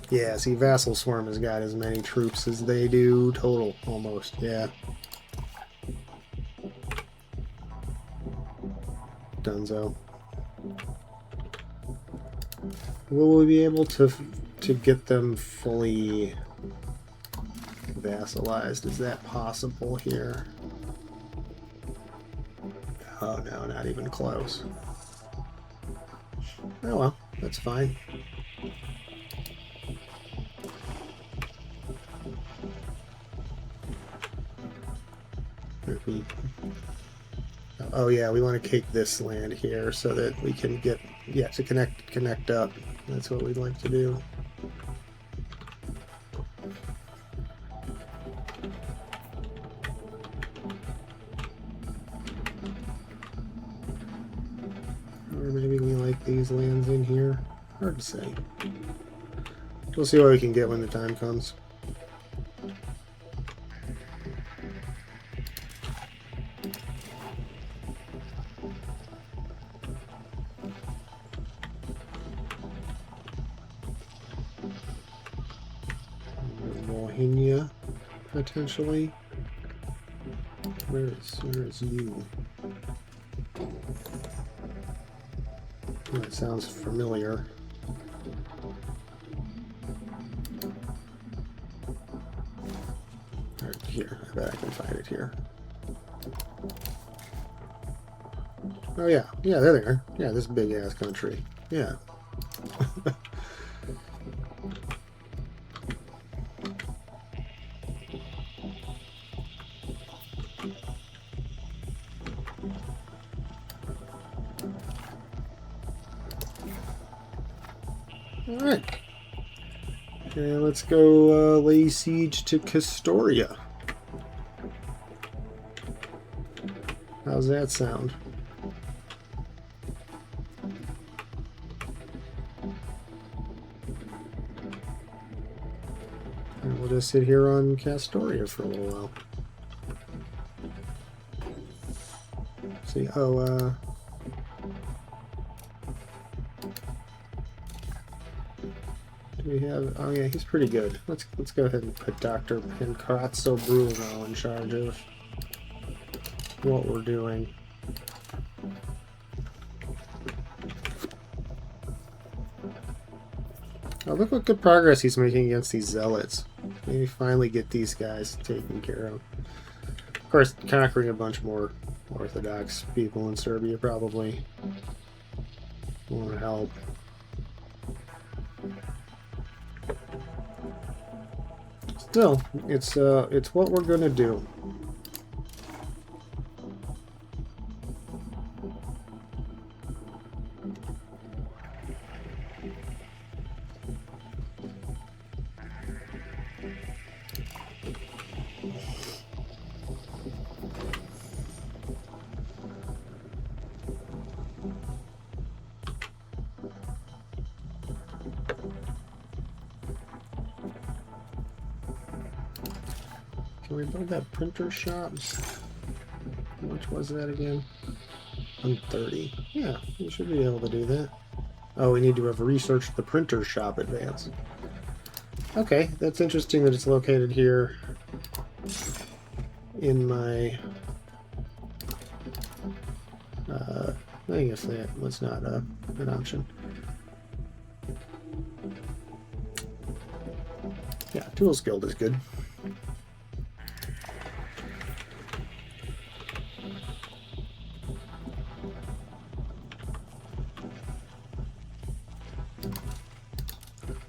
Yeah, see, Vassal Swarm has got as many troops as they do total, almost, yeah. Dunzo. Will we be able to get them fully vassalized? Is that possible here? Oh no, not even close. Oh well, that's fine. Oh yeah, we want to take this land here so that we can get, yeah, to connect up. That's what we'd like to do. Or maybe we like these lands in here. Hard to say. We'll see what we can get when the time comes. Volhynia, potentially. Where is you? Oh, it sounds familiar. Right here. I bet I can find it here. Oh yeah, yeah, there they are. Yeah, this big ass country. Yeah. Alright. Okay, let's go lay siege to Castoria. How's that sound? And we'll just sit here on Castoria for a little while. See, We have. Oh yeah, he's pretty good. Let's go ahead and put Dr. Pancrazio Bruno in charge of what we're doing. Oh, look what good progress he's making against these zealots. Maybe finally get these guys taken care of. Of course, conquering a bunch more Orthodox people in Serbia probably won't help. Still, it's what we're gonna do. Can we build that printer shop? How much was that again? 130. Yeah, we should be able to do that. Oh, we need to have researched the printer shop advance. Okay, that's interesting that it's located here in my... I guess that was not an option. Yeah, Tools Guild is good.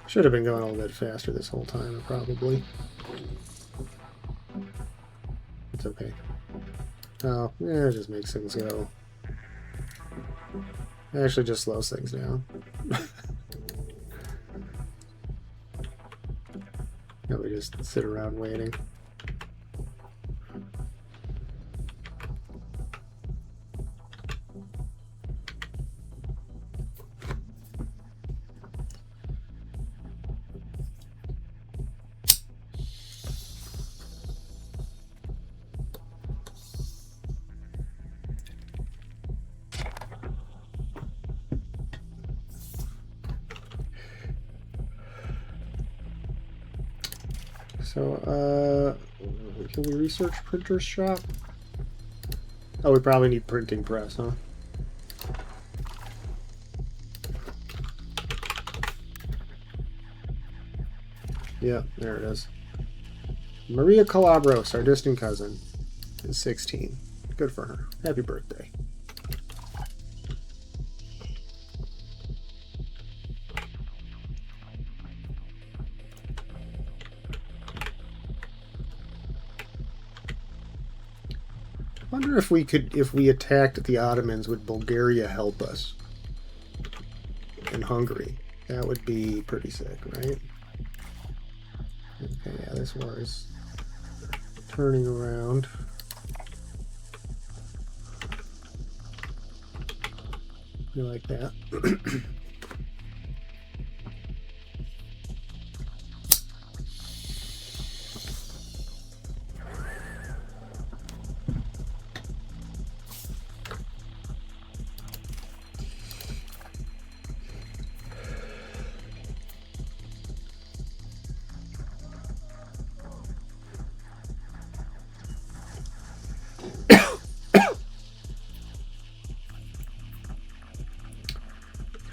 Should have been going a little bit faster this whole time, probably. It's okay. Oh, yeah, it just makes things go. It actually just slows things down. Yeah, we just sit around waiting. So, can we research printer's shop? Oh, we probably need printing press, huh? Yeah, there it is. Maria Calabros, our distant cousin, is 16. Good for her. Happy birthday. I wonder if we attacked the Ottomans, would Bulgaria help us? And Hungary. That would be pretty sick, right? Okay, yeah, this war is turning around. You like that?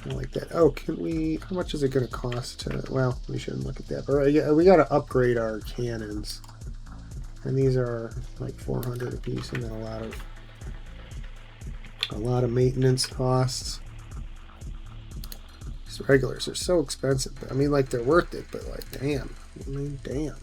Like that. Oh, can we? How much is it going to cost to? Well, we shouldn't look at that. But yeah, we got to upgrade our cannons, and these are like 400 a piece, and then a lot of maintenance costs. These regulars are so expensive. I mean, like they're worth it, but like, damn. I mean, damn.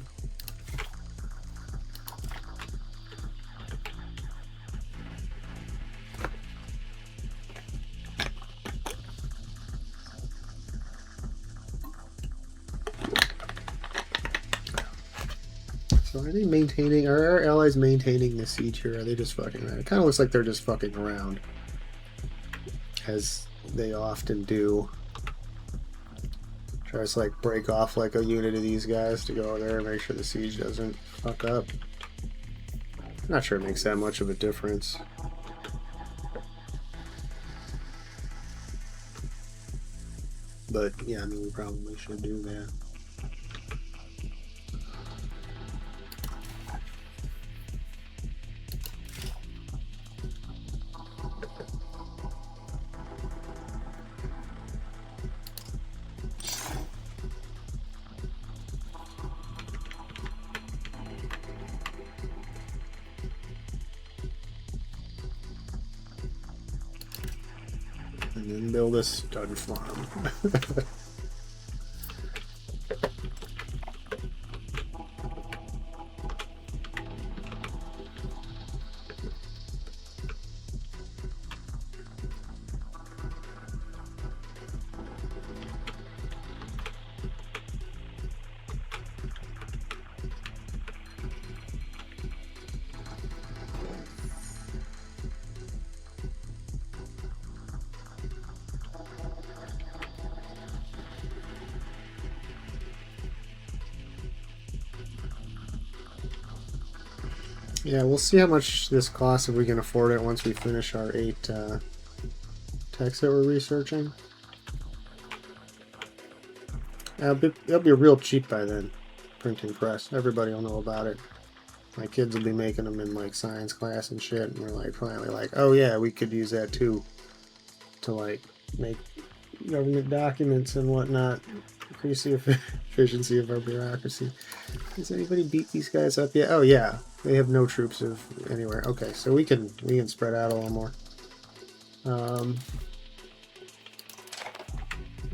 So are they maintaining, are our allies maintaining the siege here? Or are they just fucking around? It kind of looks like they're just fucking around. As they often do. Try to like break off like a unit of these guys to go there and make sure the siege doesn't fuck up. Not sure it makes that much of a difference. But yeah, I mean, we probably should do that. And then build a stud farm. Yeah, we'll see how much this costs if we can afford it once we finish our 8 texts that we're researching. It'll be real cheap by then. Printing press. Everybody will know about it. My kids will be making them in like science class and shit, and we're like finally like, oh yeah, we could use that too to like make government documents and whatnot. Increase the efficiency of our bureaucracy. Has anybody beat these guys up yet? Oh yeah, they have no troops of anywhere. Okay, so we can spread out a little more.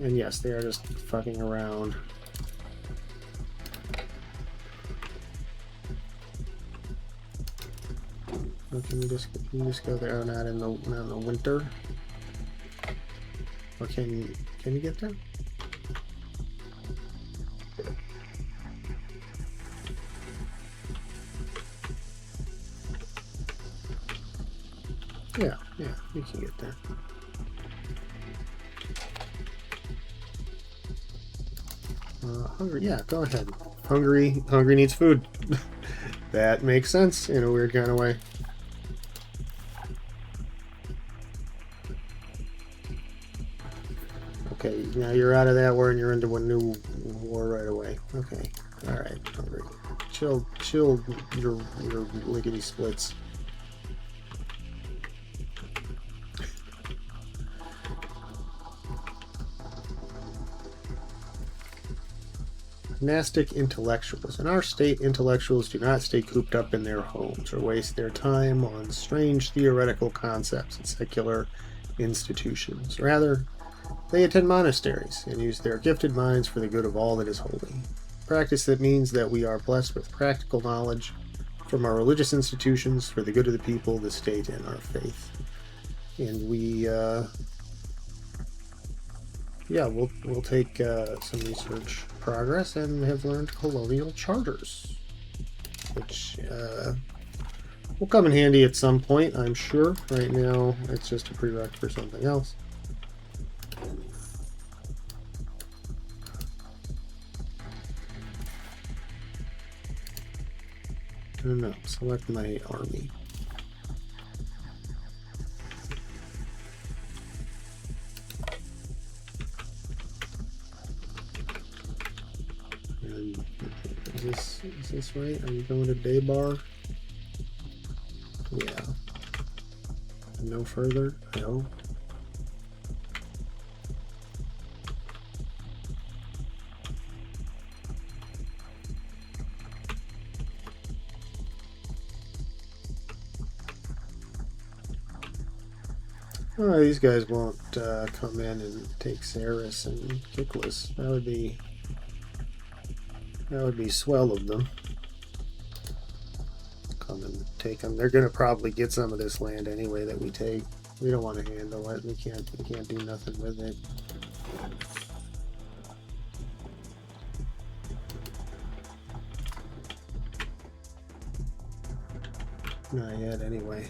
And yes, they are just fucking around. Or can you just go there? Oh, not in the winter. Or can you get there? Yeah, we can get there. Hungary, yeah, go ahead. Hungary needs food. That makes sense in a weird kind of way. Okay, now you're out of that war and you're into a new war right away. Okay, all right, Hungary, chill your lickety splits. Monastic intellectuals. In our state, intellectuals do not stay cooped up in their homes or waste their time on strange theoretical concepts and secular institutions. Rather, they attend monasteries and use their gifted minds for the good of all that is holy. Practice that means that we are blessed with practical knowledge from our religious institutions for the good of the people, the state, and our faith. And we we'll take some research progress and have learned colonial charters, which will come in handy at some point, I'm sure. Right now, it's just a prereq for something else. No, select my army. Is this right? Are you going to Daybar? Yeah. No further? No. Oh, these guys won't come in and take Saris and Kiklas. That would be swell of them. Come and take them. They're gonna probably get some of this land anyway that we take. We don't want to handle it. We can't do nothing with it. Not yet, anyway.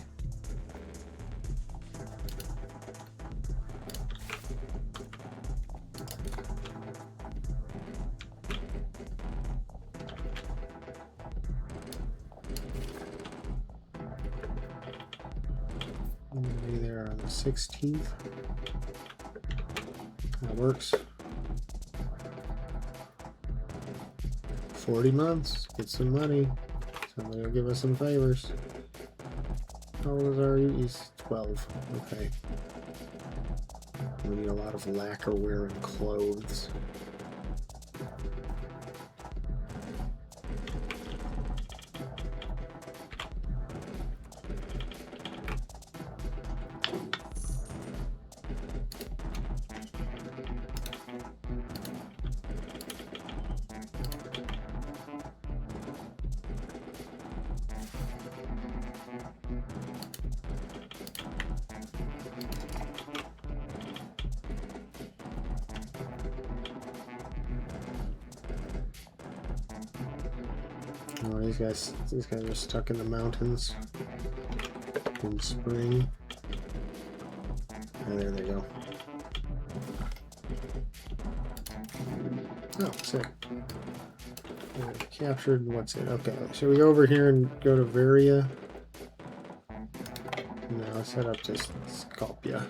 I'm gonna be there on the 16th. That works. 40 months. Get some money. Somebody will give us some favors. How old are you? He's 12. Okay. We need a lot of lacquer wearing clothes. Oh, these guys are stuck in the mountains in spring. Oh, there they go. Oh, sick. Captured, what's it? Okay, should we go over here and go to Varia? No, let's head up to Sculpia.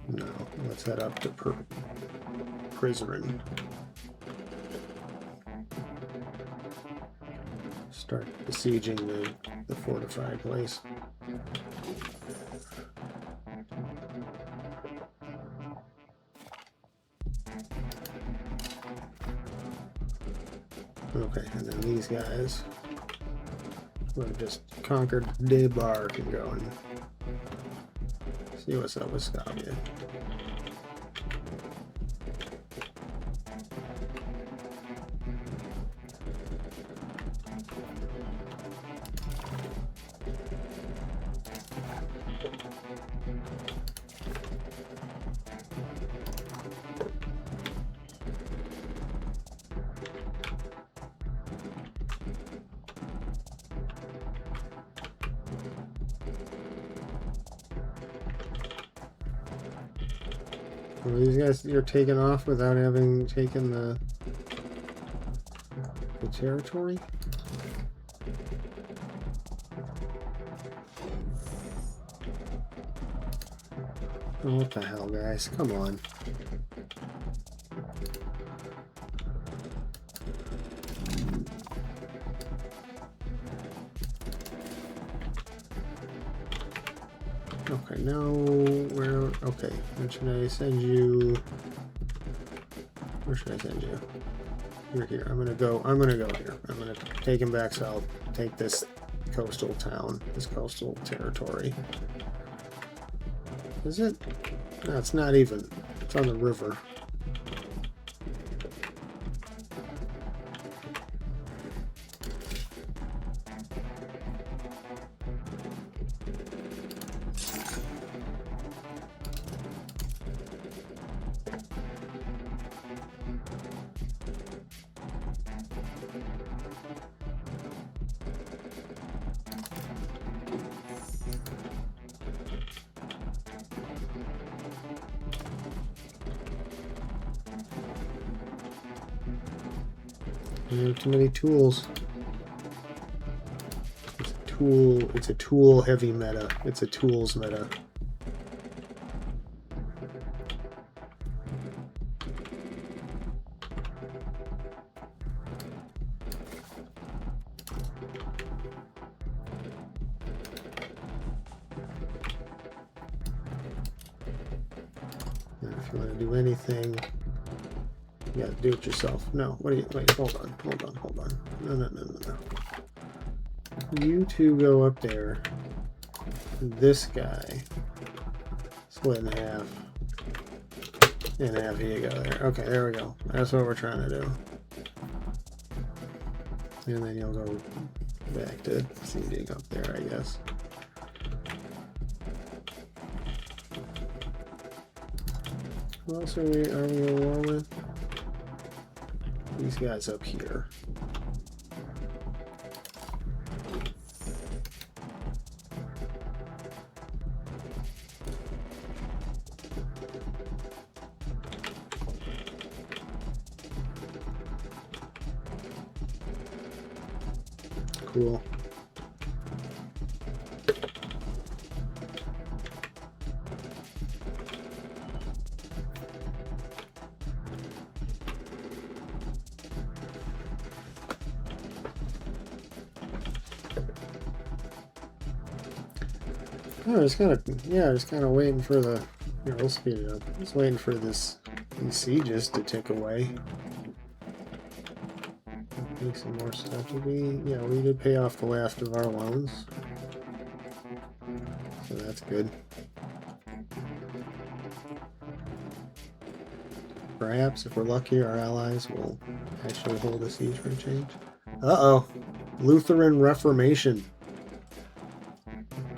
No, let's head up to Prizren. Start besieging the fortified place. Okay, and then these guys who have just conquered Debar can go and see what's up with Skopje. Well, these guys are taking off without having taken the territory? Oh, what the hell, guys? Come on. Okay, now where? Okay, where should I send you? Where should I send you? You're here. I'm gonna go here. I'm gonna take him back south. Take this coastal town, this coastal territory. Is it? No, it's not even. It's on the river. Too many tools. It's a tool heavy meta. It's a tools meta. And if you want to do anything, you gotta do it yourself. No, wait, hold on. No. You two go up there. This guy split in half. In half, here you go there. Okay, there we go. That's what we're trying to do. And then you'll go back to seeding up there, I guess. Who else are we at war with? These guys up here. Cool. Oh, just kind of, yeah, just kind of waiting for the. Here, we'll speed it up. Just waiting for these sieges to tick away. Make some more stuff. We did pay off the last of our loans, so that's good. Perhaps, if we're lucky, our allies will actually hold a siege for a change. Uh-oh. Lutheran Reformation.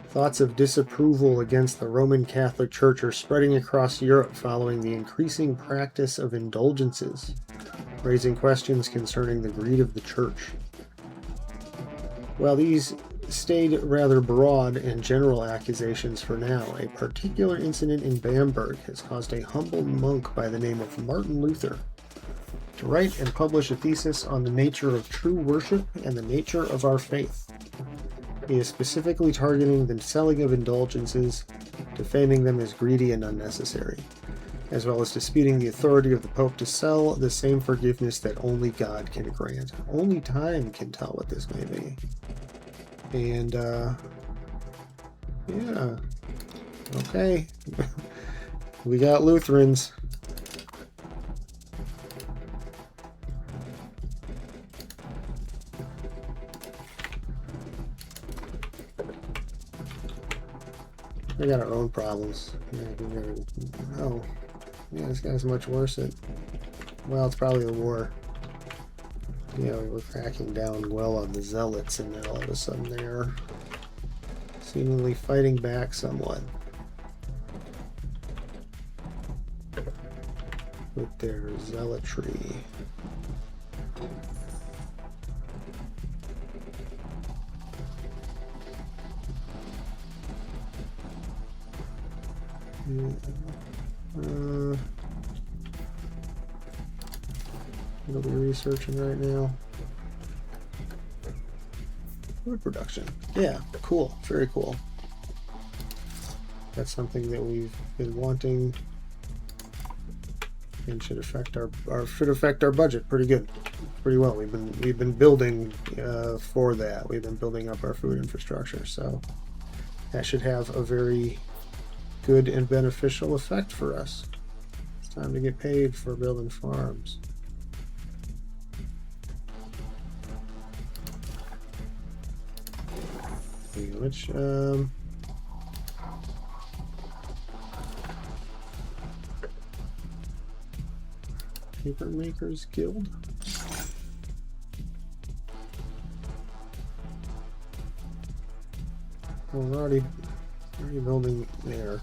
Thoughts of disapproval against the Roman Catholic Church are spreading across Europe following the increasing practice of indulgences, raising questions concerning the greed of the Church. While these stayed rather broad and general accusations for now, a particular incident in Bamberg has caused a humble monk by the name of Martin Luther to write and publish a thesis on the nature of true worship and the nature of our faith. He is specifically targeting the selling of indulgences, defaming them as greedy and unnecessary, as well as disputing the authority of the Pope to sell the same forgiveness that only God can grant. Only time can tell what this may be. And, yeah. Okay. We got Lutherans. We got our own problems. Oh, yeah, this guy's much worse at. Well, it's probably the war. We were cracking down well on the zealots, and now all of a sudden they're seemingly fighting back somewhat with their zealotry. What are we researching right now? Food production. Yeah, cool. Very cool. That's something that we've been wanting and should affect our budget pretty good, pretty well. We've been building for that. We've been building up our food infrastructure, so that should have a very good and beneficial effect for us. It's time to get paid for building farms. Which Paper Makers Guild? Oh, we're already building there.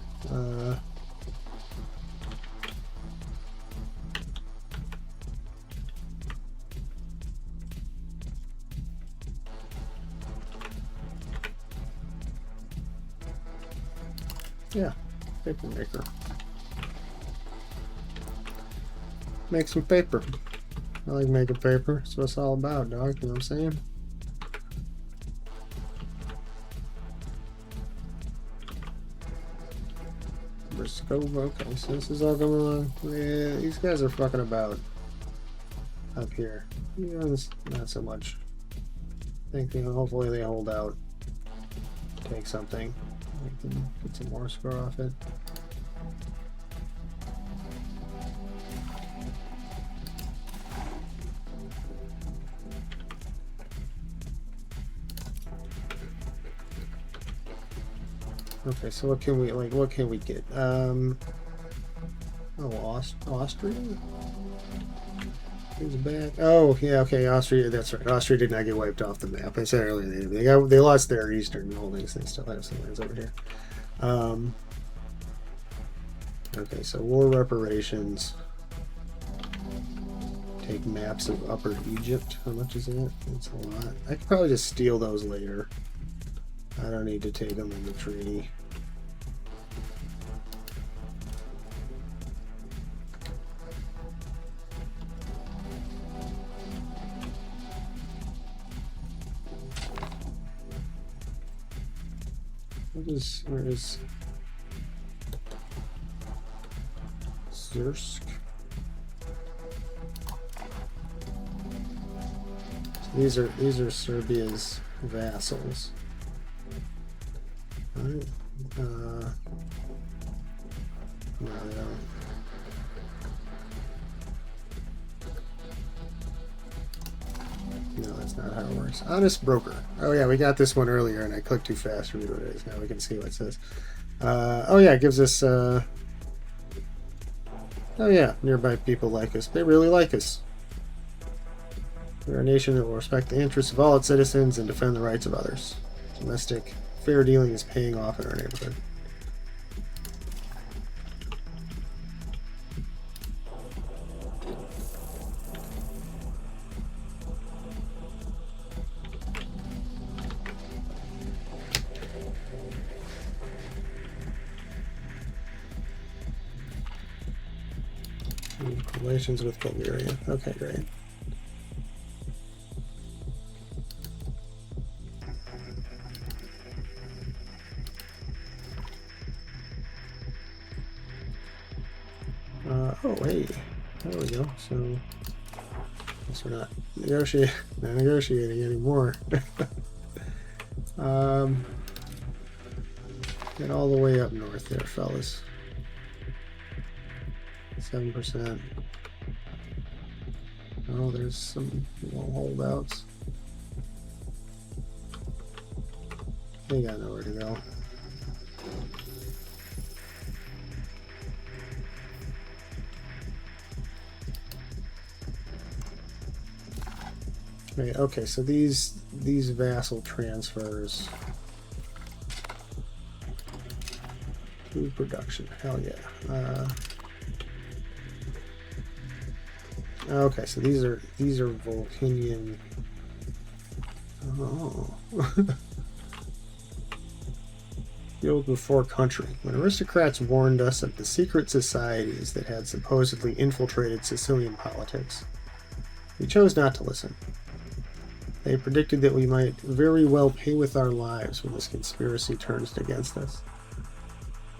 Yeah, paper maker. Make some paper. I like making paper. That's what it's all about, dog. You know what I'm saying? Okay, so this is all going on. Yeah, these guys are fucking about up here. Not so much. I think hopefully they hold out. Take something. We can get some more score off it. Okay, so what can we get? Austria? Who's back? Oh, yeah, okay, Austria, that's right. Austria did not get wiped off the map. I said earlier they lost their eastern holdings. They still have some lands over here. Okay, so war reparations. Take maps of Upper Egypt. How much is that? That's a lot. I could probably just steal those later. I don't need to take them in the treaty. Where is Zursk? So these are Serbia's vassals. Alright, No, they don't. No, that's not how it works. Honest broker. Oh yeah, we got this one earlier, and I clicked too fast to read what it is. Now we can see what it says. Oh yeah, it gives us. Oh yeah, nearby people like us. They really like us. We're a nation that will respect the interests of all its citizens and defend the rights of others. Domestic fair dealing is paying off in our neighborhood. Relations with Bulgaria. Okay, great. Oh, hey. There we go. So, I guess we're not negotiating anymore. Get all the way up north there, fellas. 7%. Oh, there's some holdouts. They got nowhere to go. Right, okay, so these vassal transfers to production. Hell yeah. Okay, so these are Volcanian. Oh. Field before country. When aristocrats warned us of the secret societies that had supposedly infiltrated Sicilian politics, we chose not to listen. They predicted that we might very well pay with our lives when this conspiracy turns against us.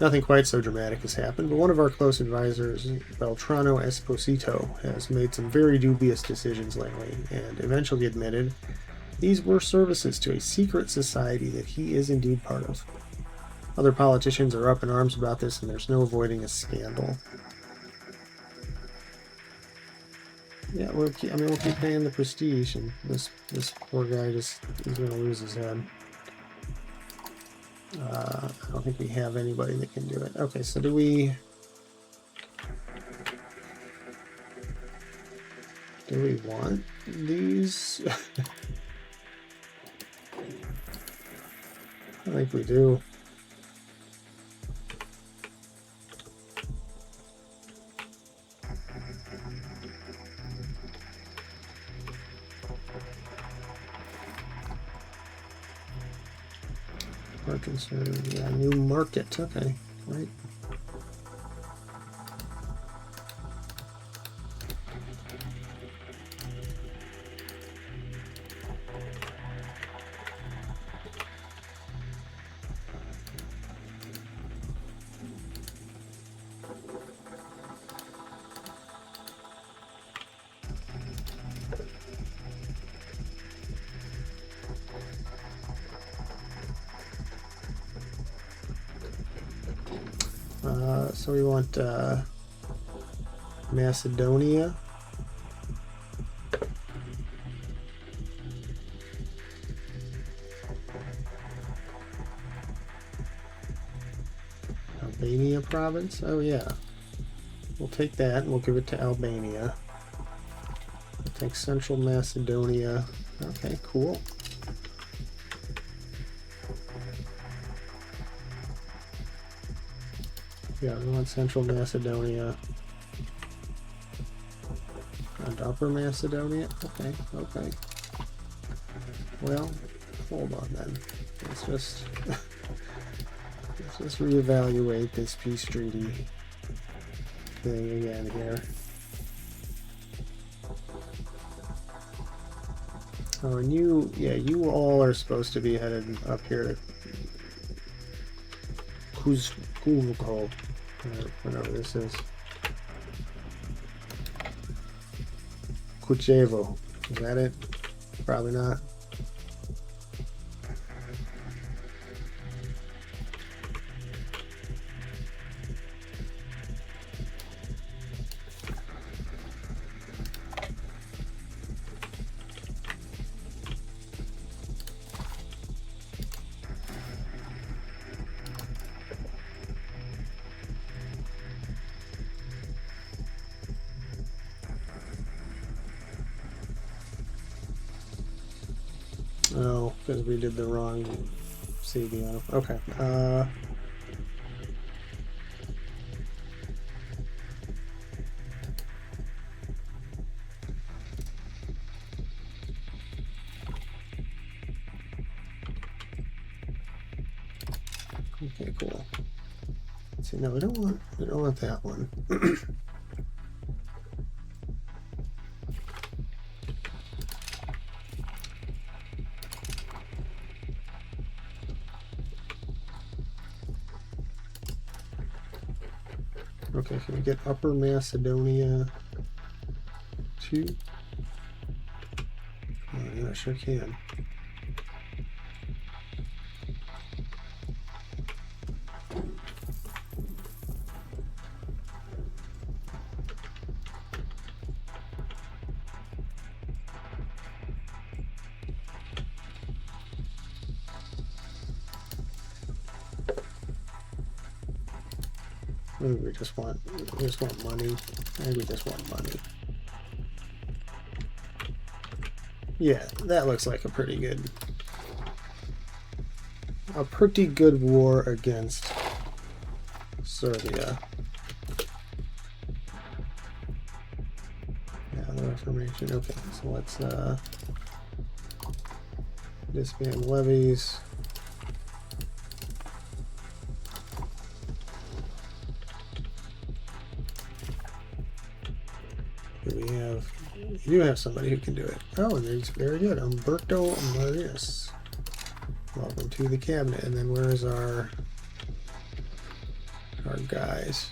Nothing quite so dramatic has happened, but one of our close advisors, Beltrano Esposito, has made some very dubious decisions lately, and eventually admitted these were services to a secret society that he is indeed part of. Other politicians are up in arms about this, and there's no avoiding a scandal. Yeah, we'll keep paying the prestige, and this poor guy he's going to lose his head. I don't think we have anybody that can do it. Okay, so do we want these? I think we do. Yeah, new market. Okay, right. So we want Macedonia. Albania province? Oh yeah. We'll take that and we'll give it to Albania. We'll take Central Macedonia. Okay, cool. Yeah, we want Central Macedonia and Upper Macedonia. Okay. Well, hold on then. Let's just reevaluate this peace treaty thing again here. Oh, and you all are supposed to be headed up here to Kuzko. Whatever this is. Kuchevo. Is that it? Probably not. No, because we did the wrong CD on him. Okay. Okay, cool. Let's see, no, we don't want that one. Okay, can we get Upper Macedonia 2? Oh, yeah, I sure can. Maybe we just want money. Maybe we just want money. Yeah, that looks like a pretty good war against Serbia. Yeah, the Reformation. Okay, so let's disband levies. You have somebody who can do it. Oh, it's very good. Umberto Marius. Welcome to the cabinet. And then where's our guys?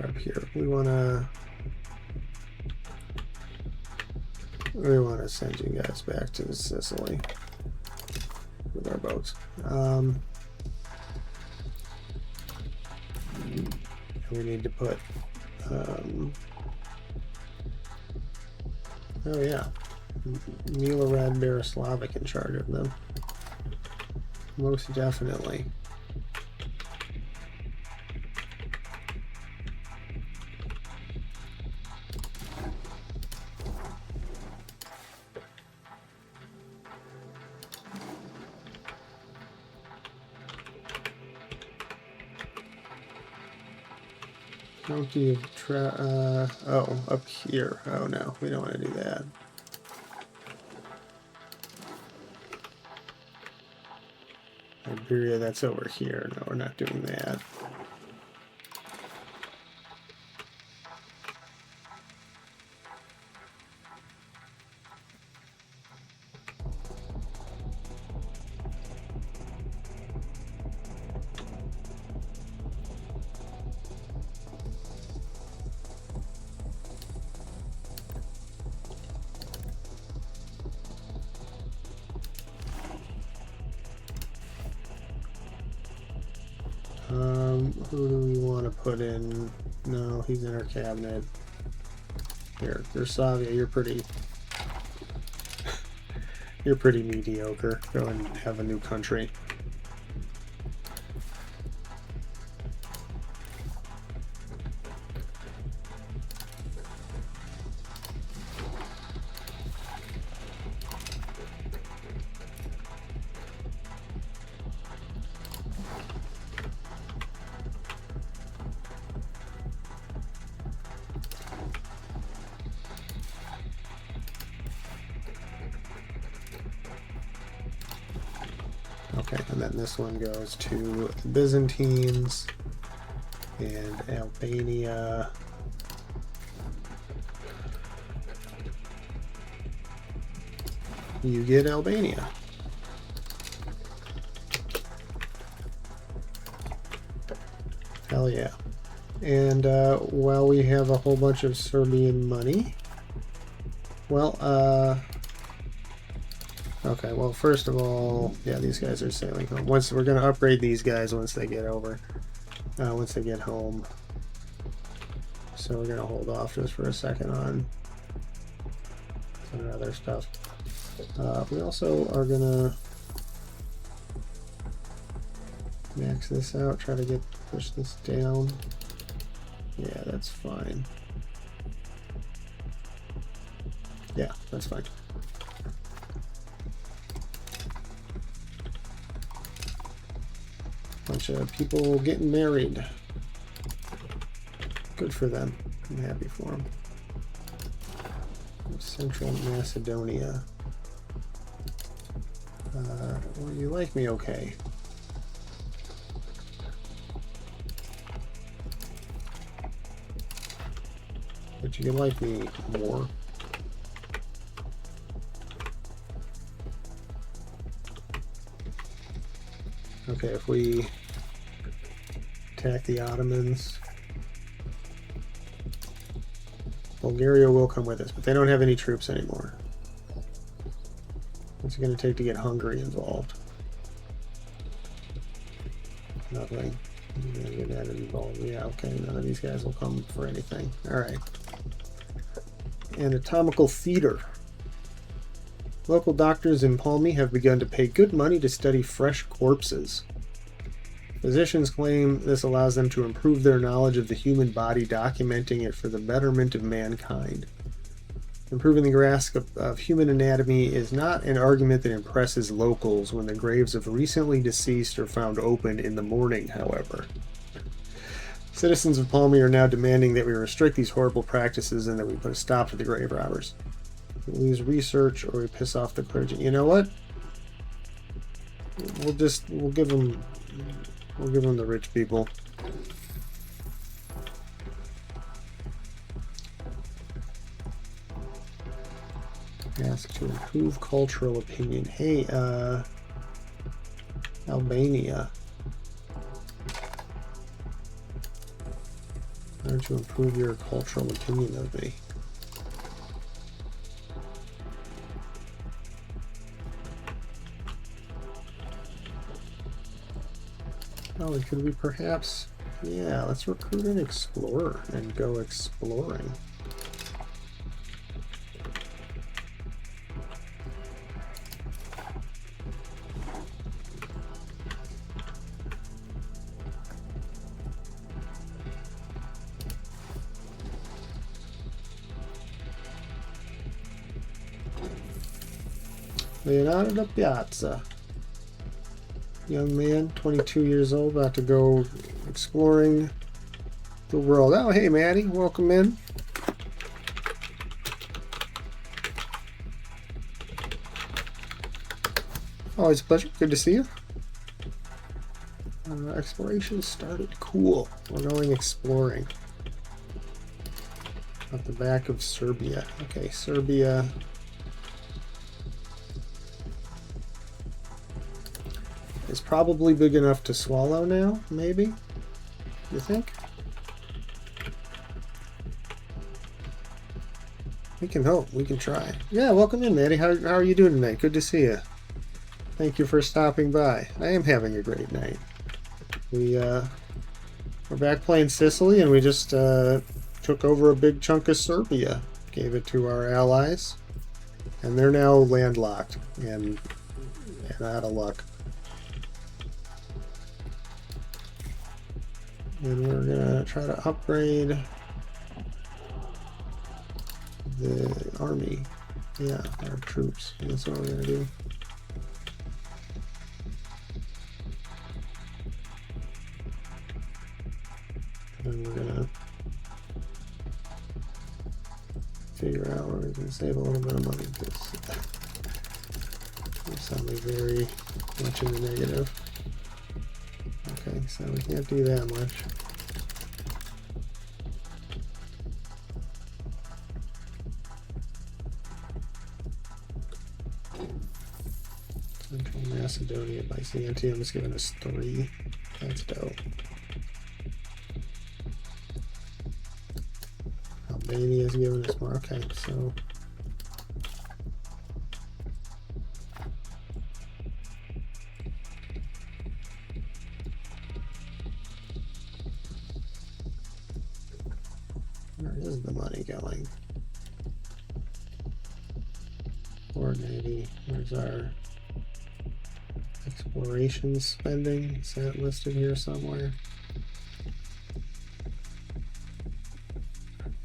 Up here. We wanna send you guys back to Sicily with our boats. We need to put oh yeah, Milorad Berislavic in charge of them. Most definitely. County of oh, up here. Oh no, we don't want to do that. Iberia, that's over here. No, we're not doing that. Who do we want to put in? No, he's in our cabinet. Here, Yursavia, you're pretty mediocre. Go and have a new country. Okay, and then this one goes to the Byzantines and Albania. You get Albania. Hell yeah. And while we have a whole bunch of Serbian money, well, okay, well, first of all, yeah, these guys are sailing home. We're going to upgrade these guys once they get once they get home. So we're going to hold off just for a second on some other stuff. We also are going to max this out, try to push this down. Yeah, that's fine. Yeah, that's fine. Bunch of people getting married. Good for them. I'm happy for them. Central Macedonia. Well, you like me okay. But you can like me more. Okay, if we attack the Ottomans, Bulgaria will come with us, but they don't have any troops anymore. What's it going to take to get Hungary involved? Nothing. I'm going to get that involved. Yeah, okay, none of these guys will come for anything. Alright. Anatomical theater. Local doctors in Palmy have begun to pay good money to study fresh corpses. Physicians claim this allows them to improve their knowledge of the human body, documenting it for the betterment of mankind. Improving the grasp of human anatomy is not an argument that impresses locals when the graves of recently deceased are found open in the morning, however. Citizens of Palmy are now demanding that we restrict these horrible practices and that we put a stop to the grave robbers. We lose research or we piss off the clergy. You know what? We'll give them the rich people. Ask to improve cultural opinion. Hey, Albania. Why don't you improve your cultural opinion of me? Oh, and could we perhaps... Yeah, let's recruit an explorer and go exploring. Leonardo da Piazza. Young man, 22 years old, about to go exploring the world. Oh, hey, Maddie. Welcome in. Always a pleasure. Good to see you. Exploration started. Cool. We're going exploring. At the back of Serbia. Okay, Serbia... It's probably big enough to swallow now, maybe? You think? We can hope. We can try. Yeah, welcome in, Maddie. How are you doing tonight? Good to see you. Thank you for stopping by. I am having a great night. We're back playing Sicily, and we just took over a big chunk of Serbia. Gave it to our allies. And they're now landlocked and out of luck. And we're gonna try to upgrade the army. Yeah, our troops. That's what we're gonna do. And we're gonna figure out where we can save a little bit of money because we're suddenly very much in the negative. Okay, so we can't do that much. Central Macedonia, Byzantium is giving us 3. That's dope. Albania is giving us more. Okay, so... Where is the money going? 480. Where's our exploration spending? Is that listed here somewhere?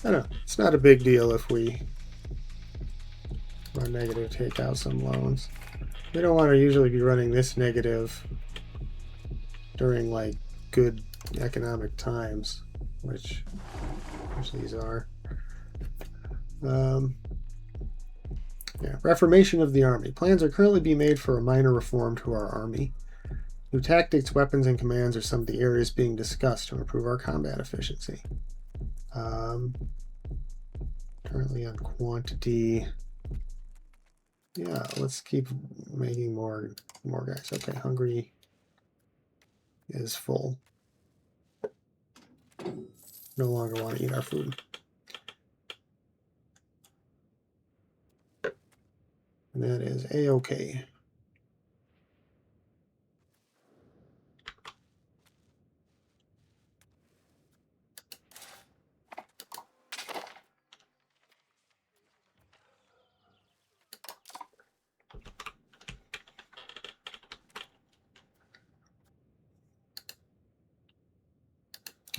I don't know. It's not a big deal if we run negative, take out some loans. We don't want to usually be running this negative during like good economic times, which these are. Yeah, reformation of the army. Plans are currently being made for a minor reform to our army. New tactics, weapons, and commands are some of the areas being discussed to improve our combat efficiency. Currently on quantity. Yeah, let's keep making more guys. Okay, hungry is full. No longer want to eat our food. And that is A-okay.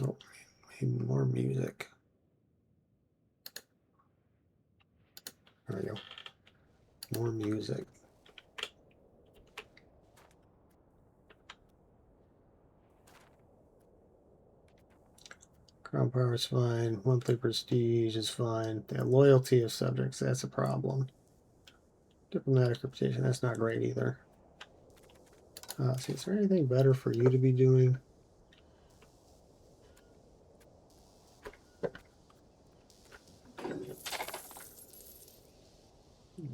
Oh, maybe more music. There we go. More music. Crown power is fine. Monthly prestige is fine. The loyalty of subjects, that's a problem. Diplomatic reputation, that's not great either. See, is there anything better for you to be doing?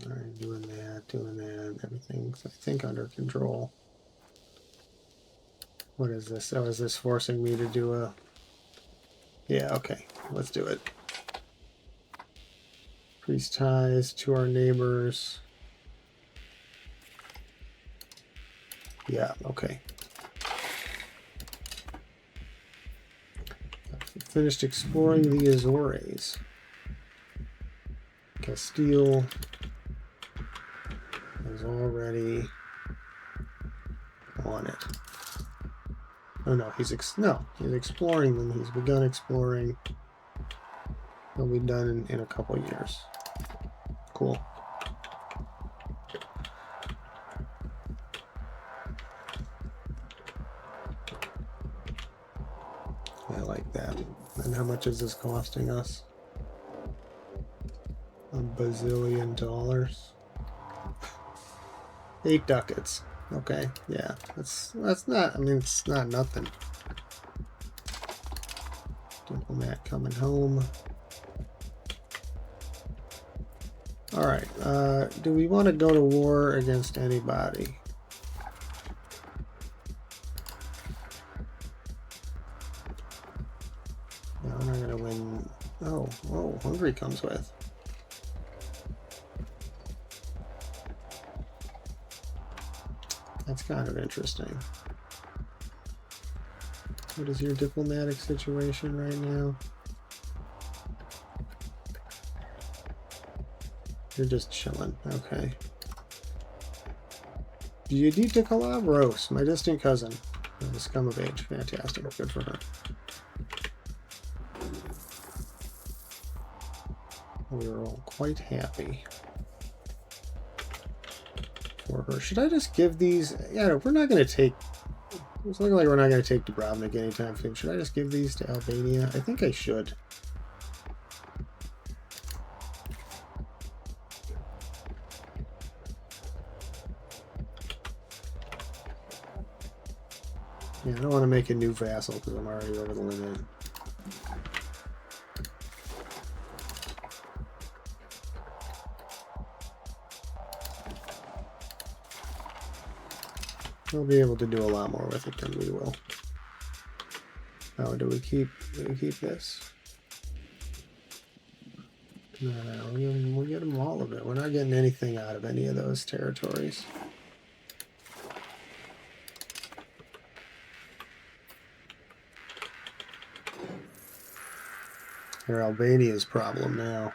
Alright, doing that. Everything's, I think, under control. What is this? Oh, is this forcing me to do a... Yeah, okay. Let's do it. Increase ties to our neighbors. Yeah, okay. Finished exploring the Azores. Castile is already on it. Oh no, he's exploring them. He's begun exploring. He'll be done in a couple years. Cool. I like that. And how much is this costing us? $1 bazillion. 8 ducats. Okay, yeah. That's not, I mean, it's not nothing. Diplomat coming home. Alright, do we want to go to war against anybody? No, we're not going to win. Oh, Hungary comes with. That's kind of interesting. What is your diplomatic situation right now? You're just chilling. Okay. Judita Calabros, my distant cousin. Has come of age. Fantastic. Good for her. We were all quite happy for her. Should I just give these? Yeah, we're not going to take... It's looking like we're not going to take Dubrovnik anytime soon. Should I just give these to Albania? I think I should. Yeah, I don't want to make a new vassal because I'm already over the limit. We'll be able to do a lot more with it than we will. Oh, do we keep this? No, we'll get them all of it. We're not getting anything out of any of those territories. They're Albania's problem now.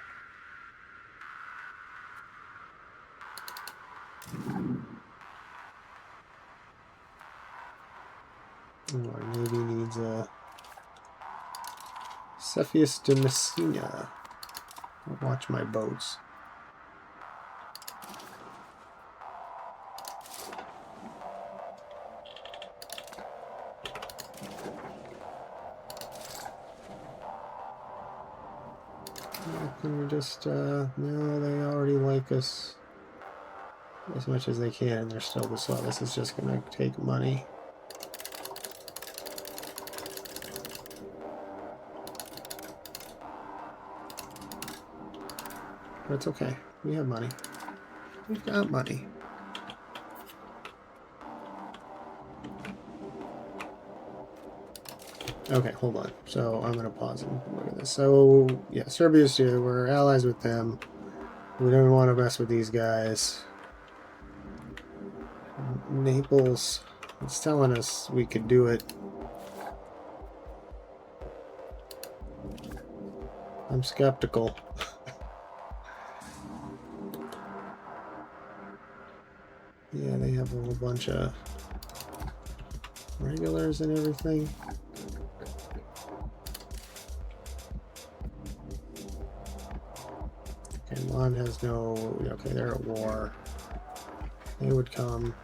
Oh, our navy needs a Cepheus de Messina. I'll watch my boats. can we just, no, they already like us as much as they can, and they're still this slow. This is just going to take money. But it's okay. We have money. We've got money. Okay, hold on. So I'm going to pause and look at this. So, yeah, Serbia's here. We're allies with them. We don't want to mess with these guys. Naples, it's telling us we could do it. I'm skeptical. Yeah, they have a whole bunch of regulars and everything. Okay, Milan has no... Okay, they're at war. They would come.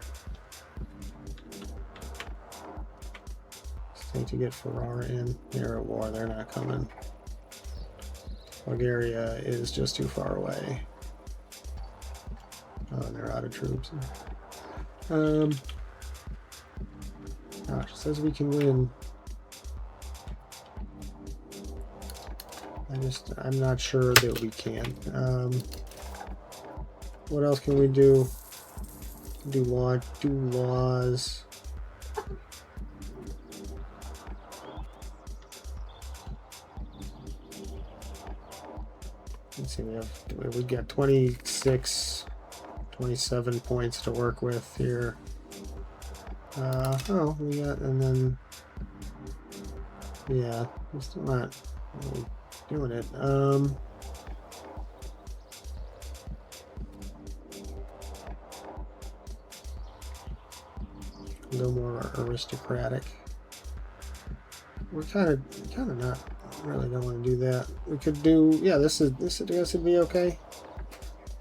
Need to get Ferrara in. They're at war. They're not coming. Bulgaria is just too far away. Oh, and they're out of troops. Gosh, it says we can win. I'm not sure that we can. What else can we do? Do laws. Let's see, we got 26, 27 points to work with here. Oh, we got, and then, yeah, we're still not really doing it. A little more aristocratic. We're kind of not really don't want to do that. We could do, yeah, this I guess would be okay.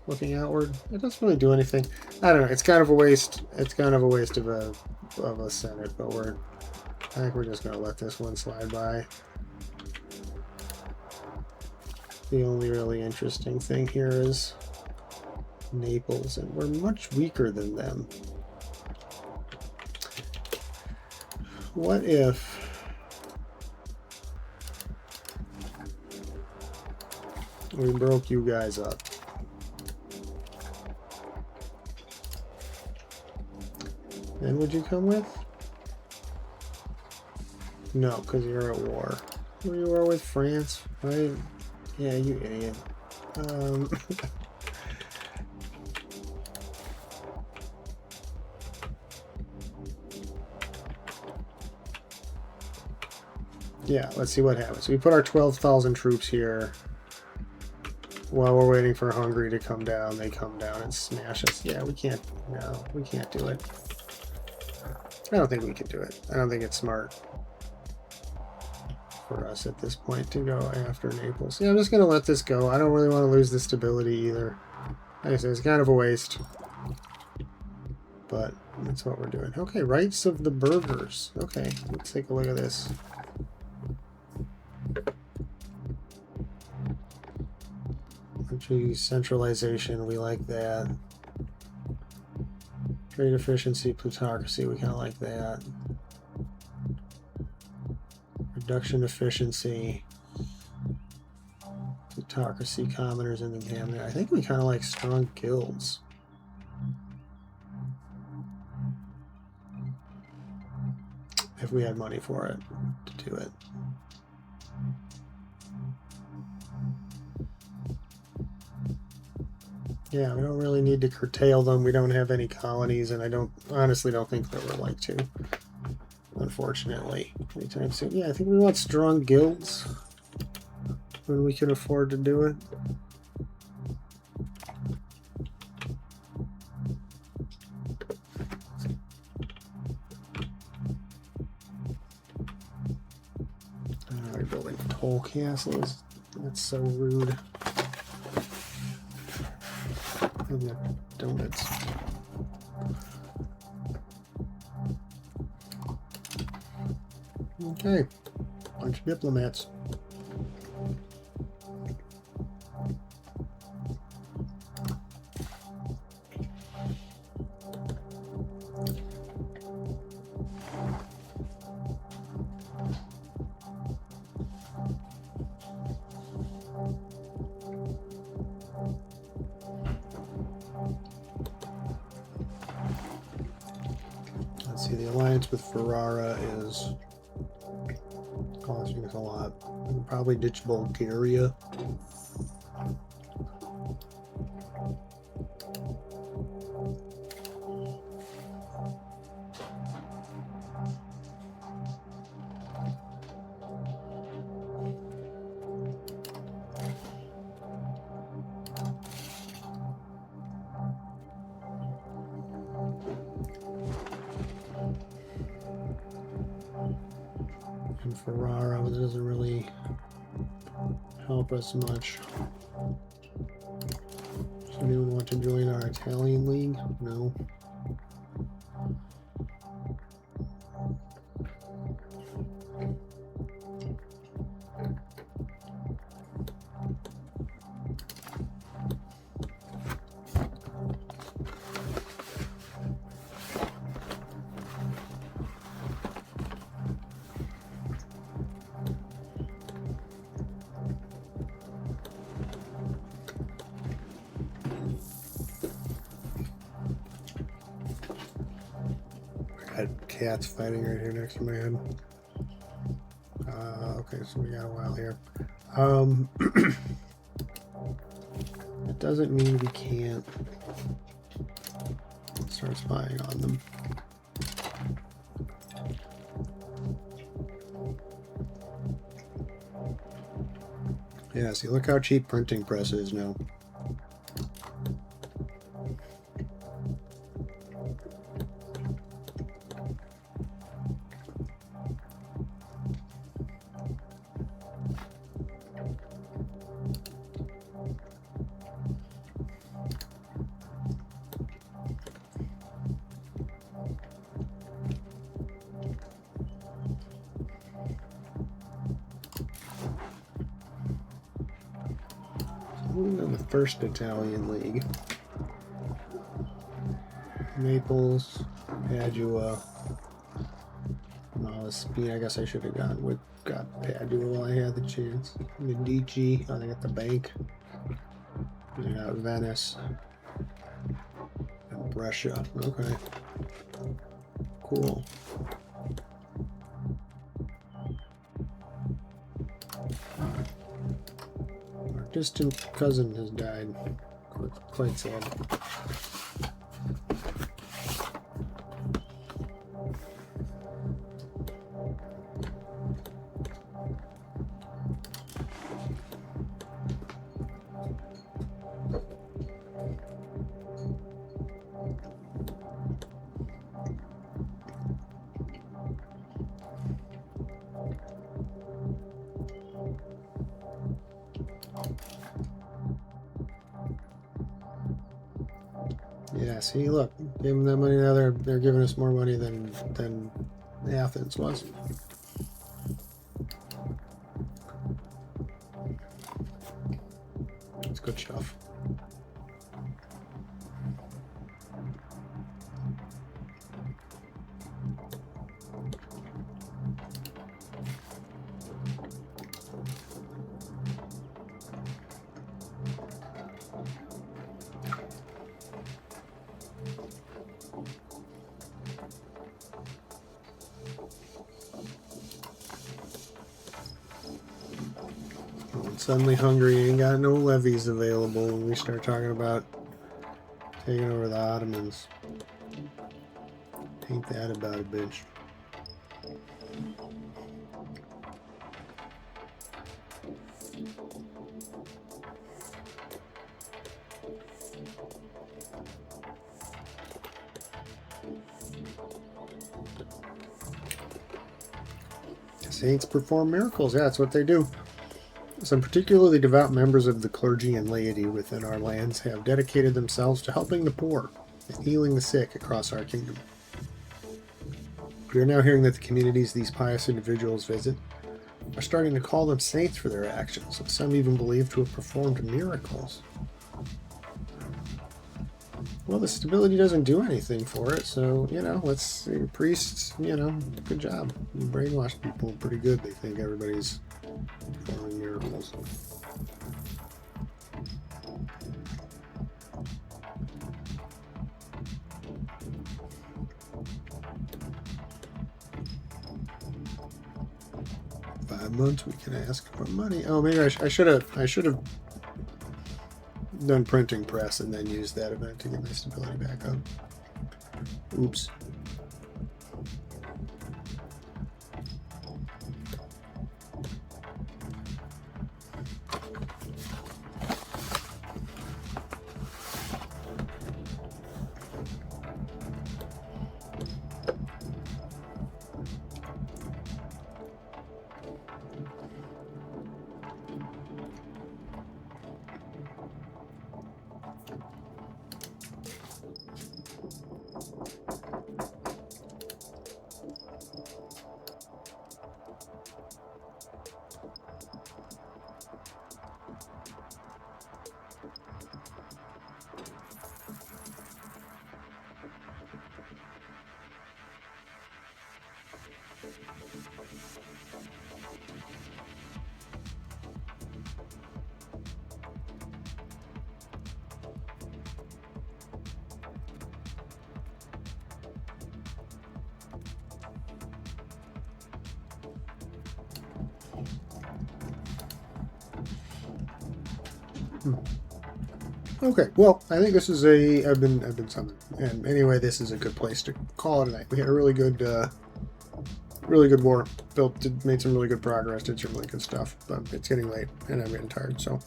Looking outward, it doesn't really do anything. I don't know. It's kind of a waste. It's kind of a waste of a Senate, but I think we're just gonna let this one slide by. The only really interesting thing here is Naples, and we're much weaker than them. What if we broke you guys up? Then would you come with? No, because you're at war. Well, you are with France, right? Yeah, you idiot. Yeah, let's see what happens. We put our 12,000 troops here. While we're waiting for Hungary to come down, they come down and smash us. Yeah, we can't. No, we can't do it. I don't think we can do it. I don't think it's smart for us at this point to go after Naples. Yeah, I'm just going to let this go. I don't really want to lose the stability either. Like I said, it's kind of a waste. But that's what we're doing. Okay, rights of the burghers. Okay, let's take a look at this. Country centralization, we like that. Trade efficiency, plutocracy, we kind of like that. Reduction efficiency, plutocracy, commoners, and then I think we kind of like strong guilds. If we had money for it, to do it. Yeah, we don't really need to curtail them. We don't have any colonies, and I honestly don't think that we're like to, unfortunately, anytime soon. Yeah, I think we want strong guilds when we can afford to do it. We're building toll castles. That's so rude. Donuts. Okay, bunch of diplomats. see, the alliance with Ferrara is costing us a lot. We'll probably ditch Bulgaria. And Ferrara doesn't really help us much. Does anyone want to join our Italian league? No. Got cats fighting right here next to my head. Okay, so we got a while here. It doesn't mean we can't start spying on them. Yeah, see, look how cheap printing press is now. The first Italian league. Naples, Padua, Malaspina. I guess I should have got Padua while I had the chance. Medici. Oh, they got the bank. They got Venice. And Brescia. Okay. Cool. Distant cousin has died. Quite sad. Yeah, see, look, give them that money now. They're giving us more money than Athens was. It's good stuff. Suddenly Hungary ain't got no levies available when we start talking about taking over the Ottomans. Ain't that about a bitch? Saints perform miracles. Yeah, that's what they do. Some particularly devout members of the clergy and laity within our lands have dedicated themselves to helping the poor and healing the sick across our kingdom. We are now hearing that the communities these pious individuals visit are starting to call them saints for their actions, and some even believe to have performed miracles. Well, the stability doesn't do anything for it, so, let's priests, good job. You brainwash people pretty good. They think everybody's performing miracles. months we can ask for money. Oh, maybe I should have done printing press and then used that event to get my stability back up. Oops. Okay, well, I think this is I've been summoned, and anyway, this is a good place to call it a night. We had a really good war. Made some really good progress, did some really good stuff, but it's getting late, and I'm getting tired, so,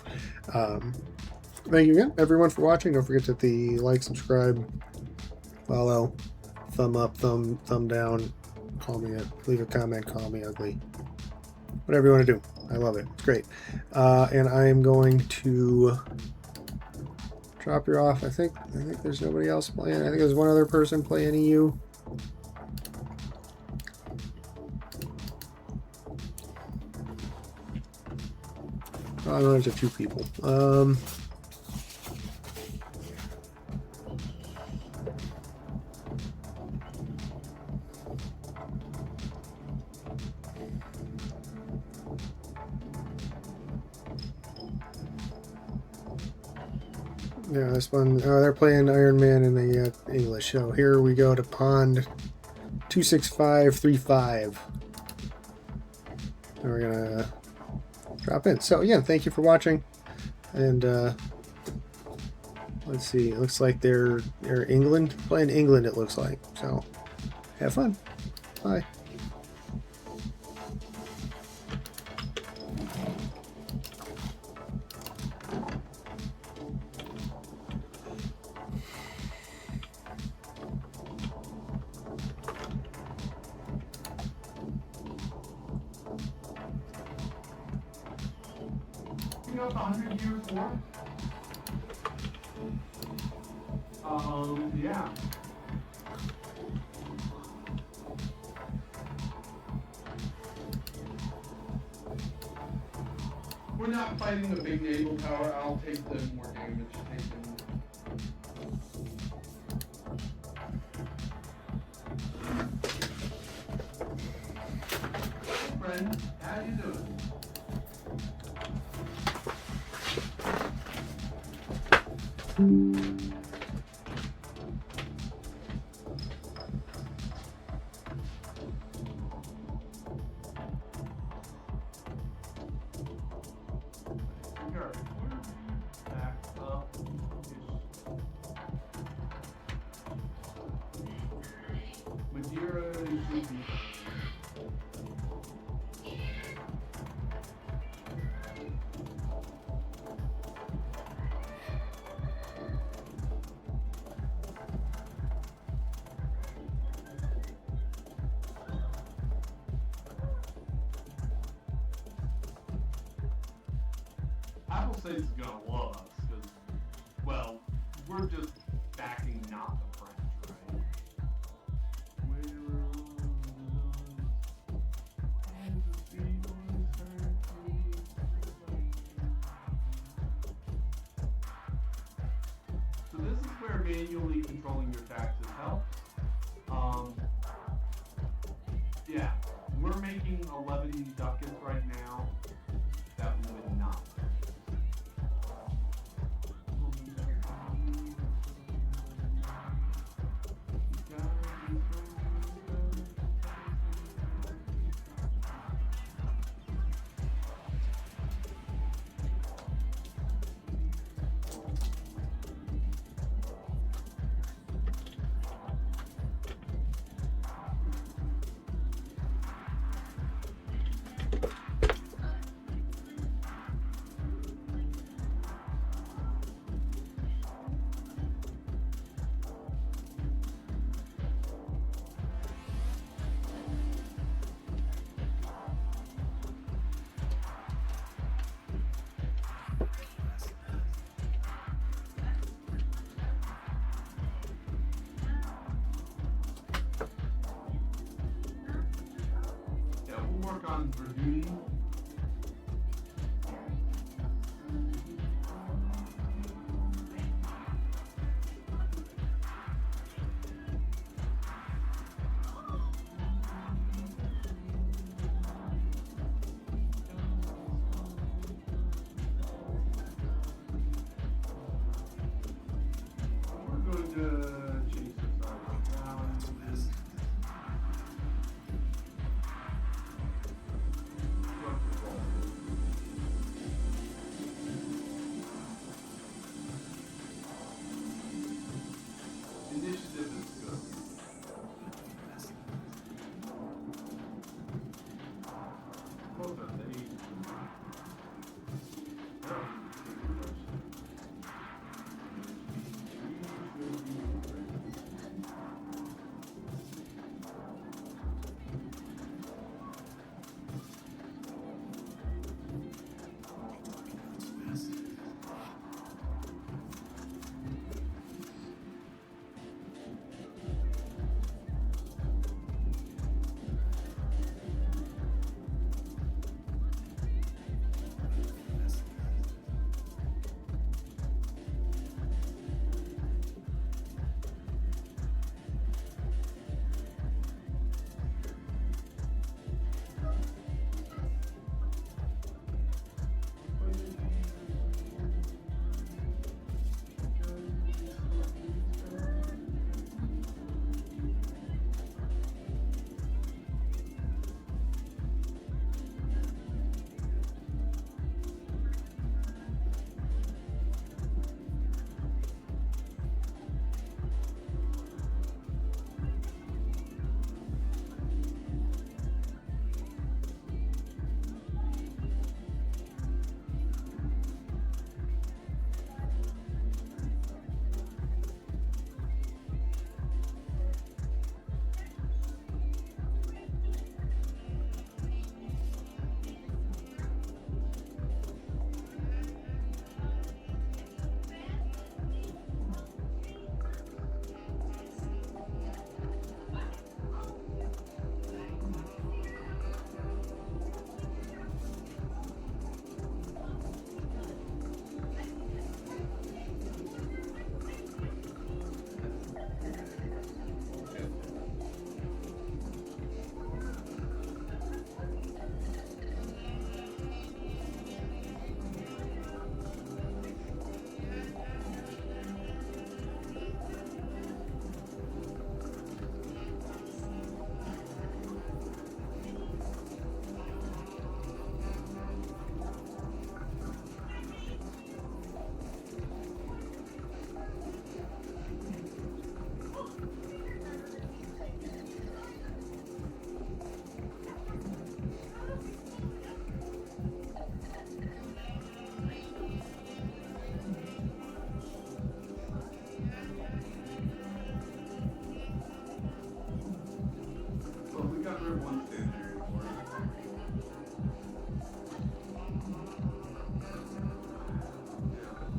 thank you again, everyone, for watching. Don't forget that the like, subscribe, follow, thumb up, thumb down, leave a comment, call me ugly, whatever you want to do. I love it. It's great. And I am going to drop you off. I think there's nobody else playing. I think there's one other person playing EU. Oh, no, there's a few people. Yeah, this one, they're playing Ironman in the English. So here we go to pond 26535. And we're gonna drop in. So again, thank you for watching. And let's see, it looks like they're England, playing England, it looks like. So have fun. Bye. You know, 100 years war? Yeah. We're not fighting a big naval power. I'll take the more damage taken. Hey friend, how you doing? I will say it's gonna love us, because, well, we're just backing not the French, right? So this is where manually controlling your taxes helps. Yeah, we're making 11 ducats right now. That would not. on Verduni. We're going to change this out now. Initiative is good. Both are the 8. I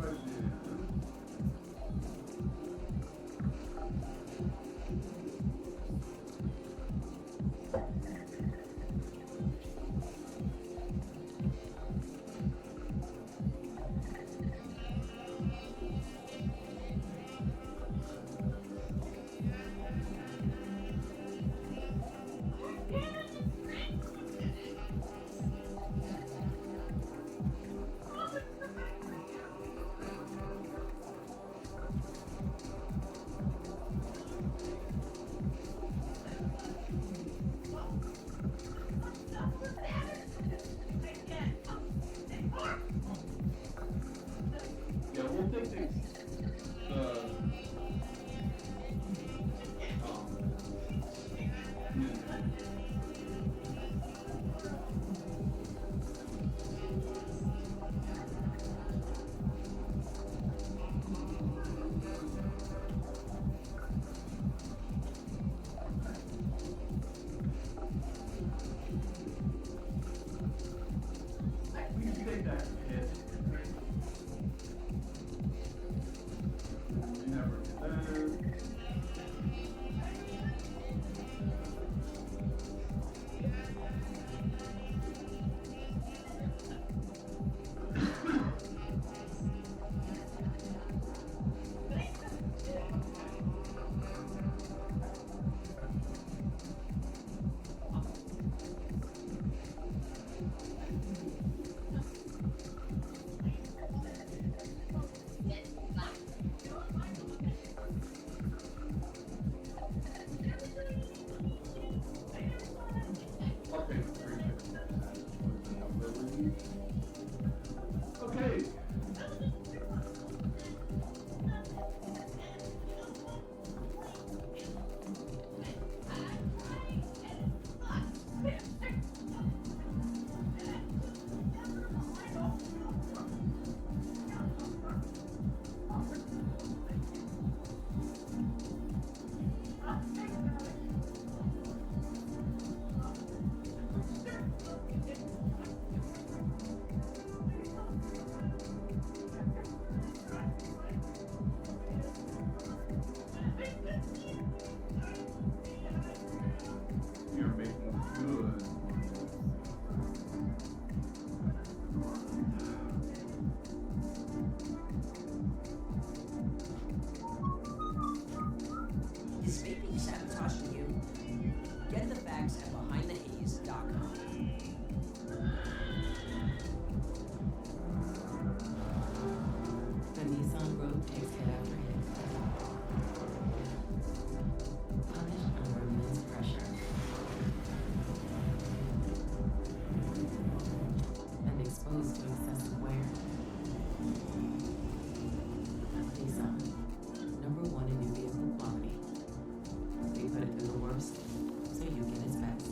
don't need to first, so you get its best.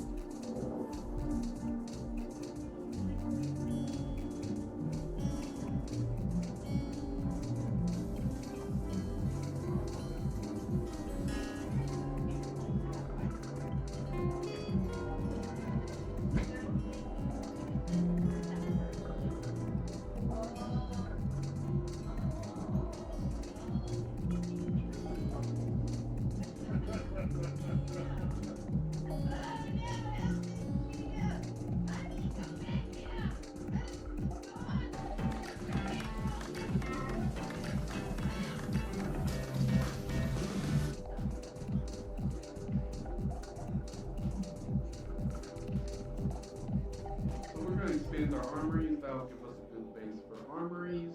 So we're going to expand our armories. That'll give us a good base for armories.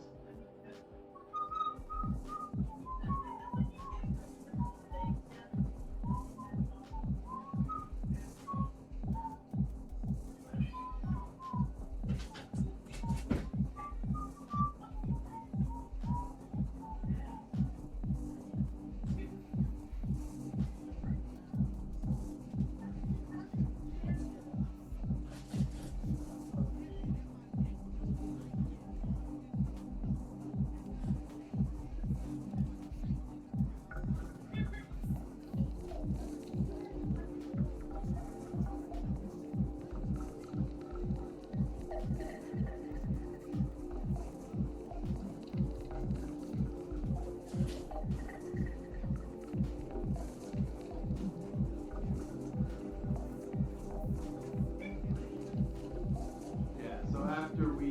Yeah, so after we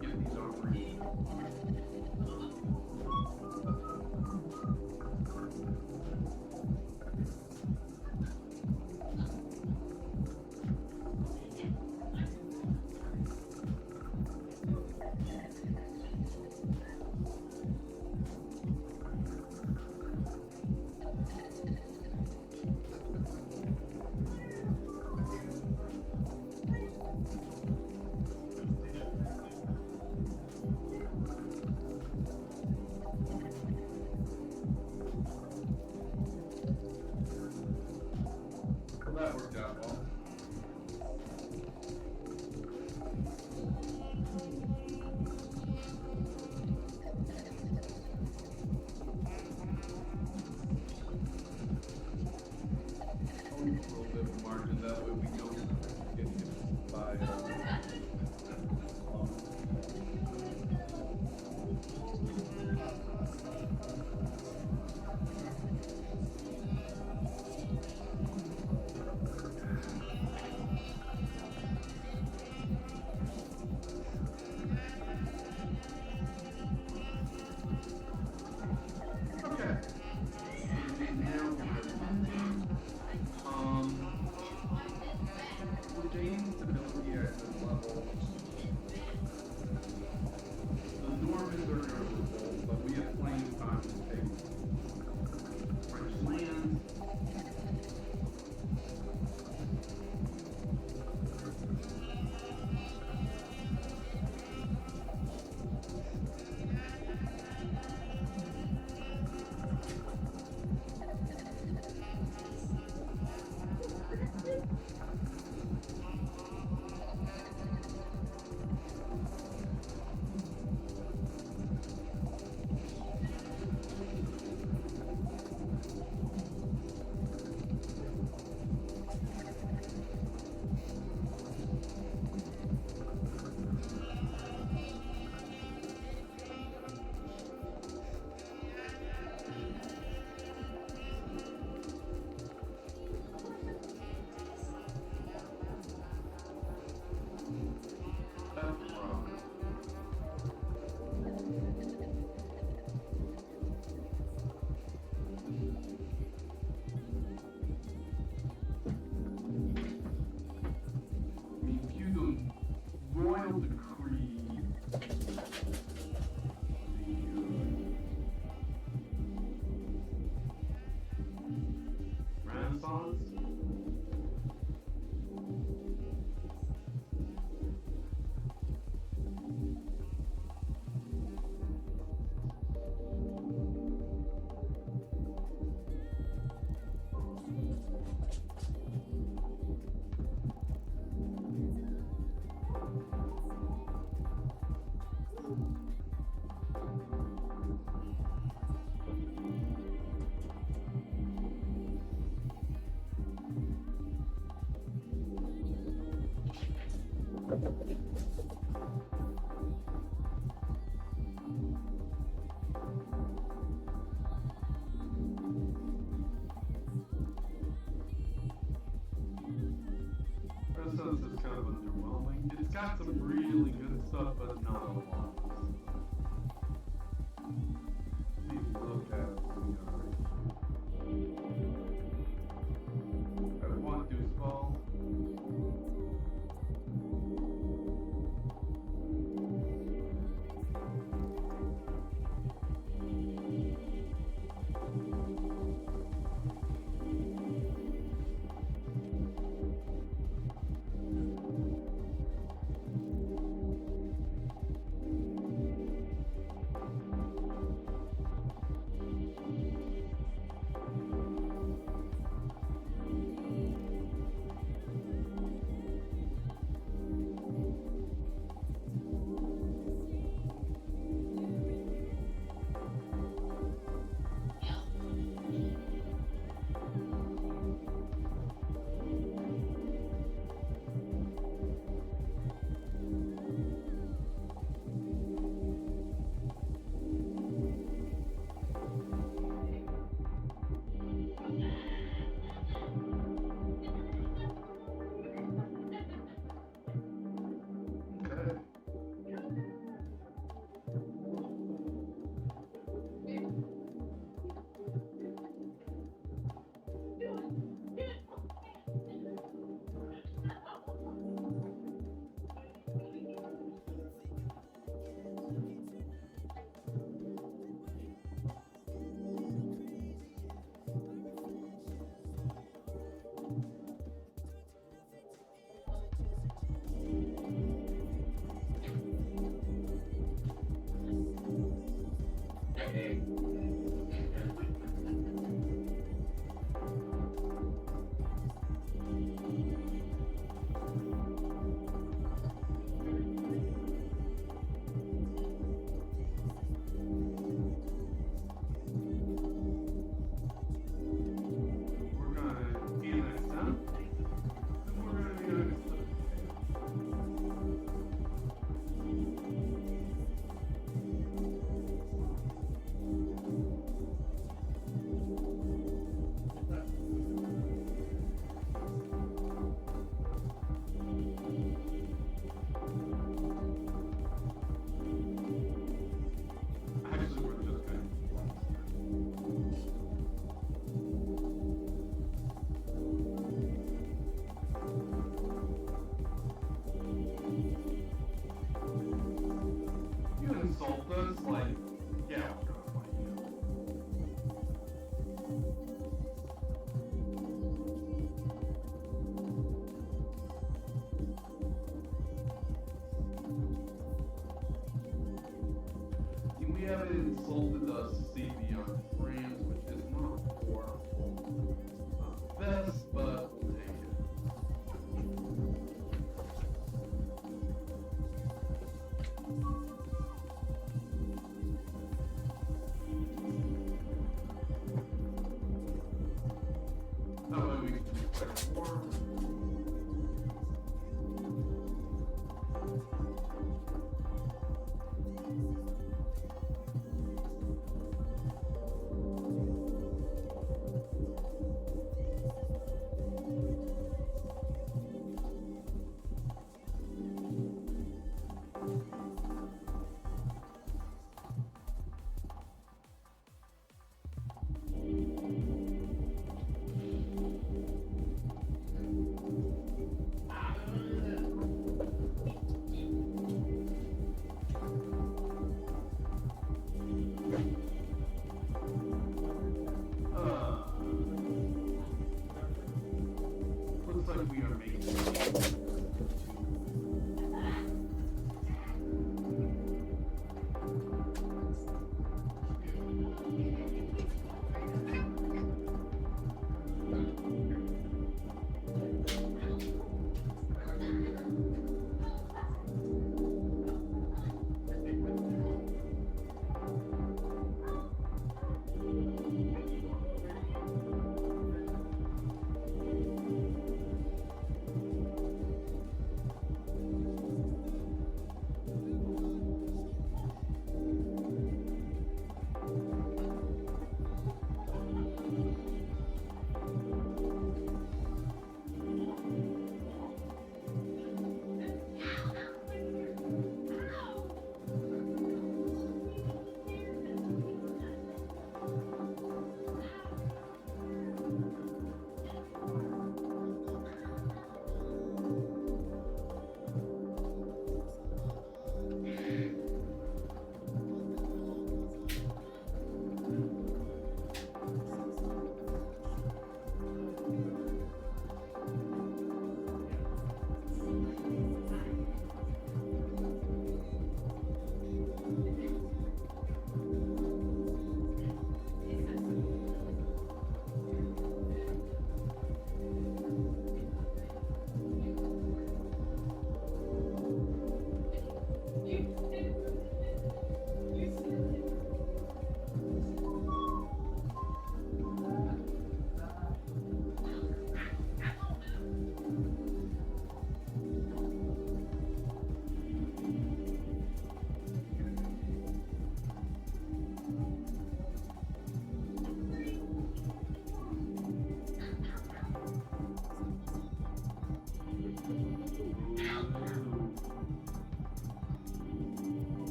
get these armories, well, that worked out well. A little bit of margin, that way we don't get hit by okay. Now we're gaining stability at this level. The Normans are going to revolt, but we have plenty of time to take French land. That's wrong. I mean, feudal royal decree. Renaissance. kind of underwhelming. It's got some really good stuff, but not a lot. Please look at I want Deuceball.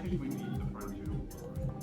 think we need the friendship war right now.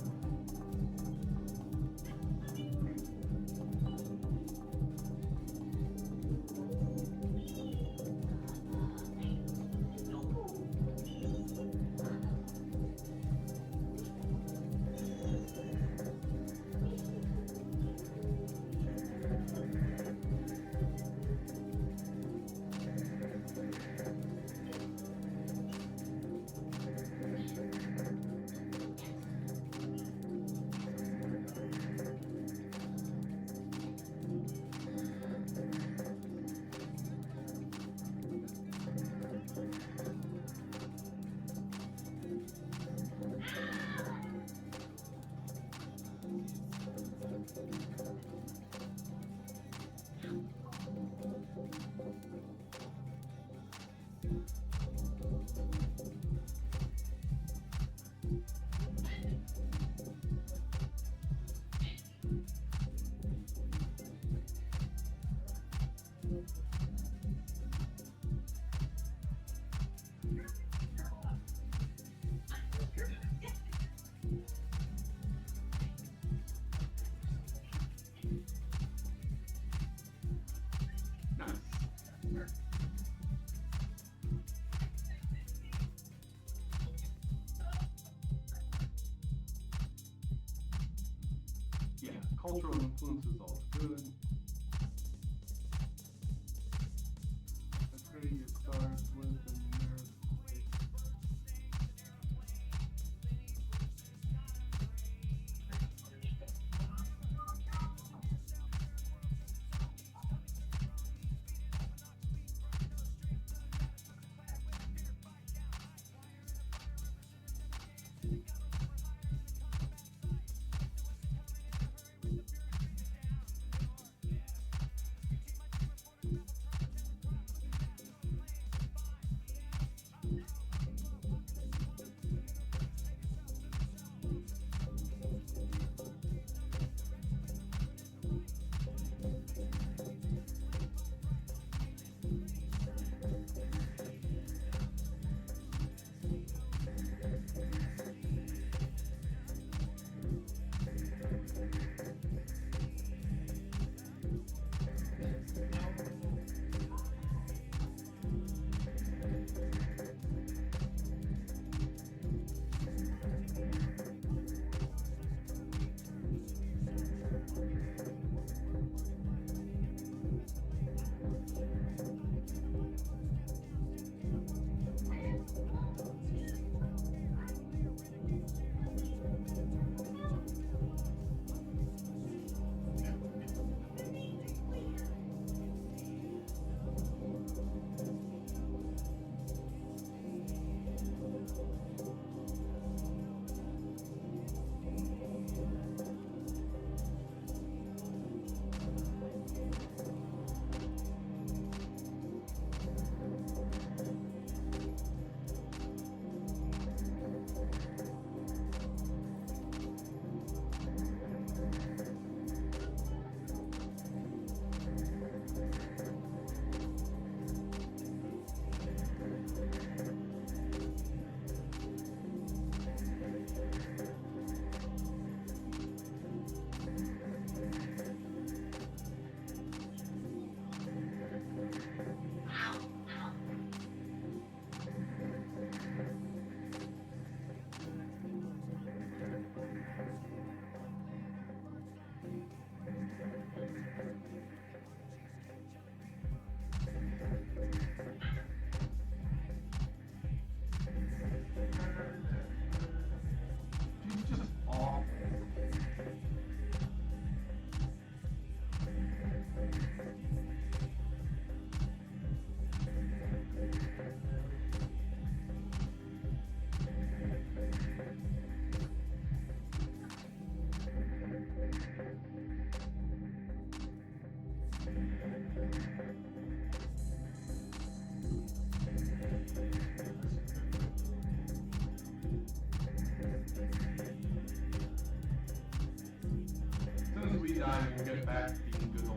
Yeah, cultural influence is always good. That's where it starts with Universalis. She's just awful. As soon as we die and we get back to being good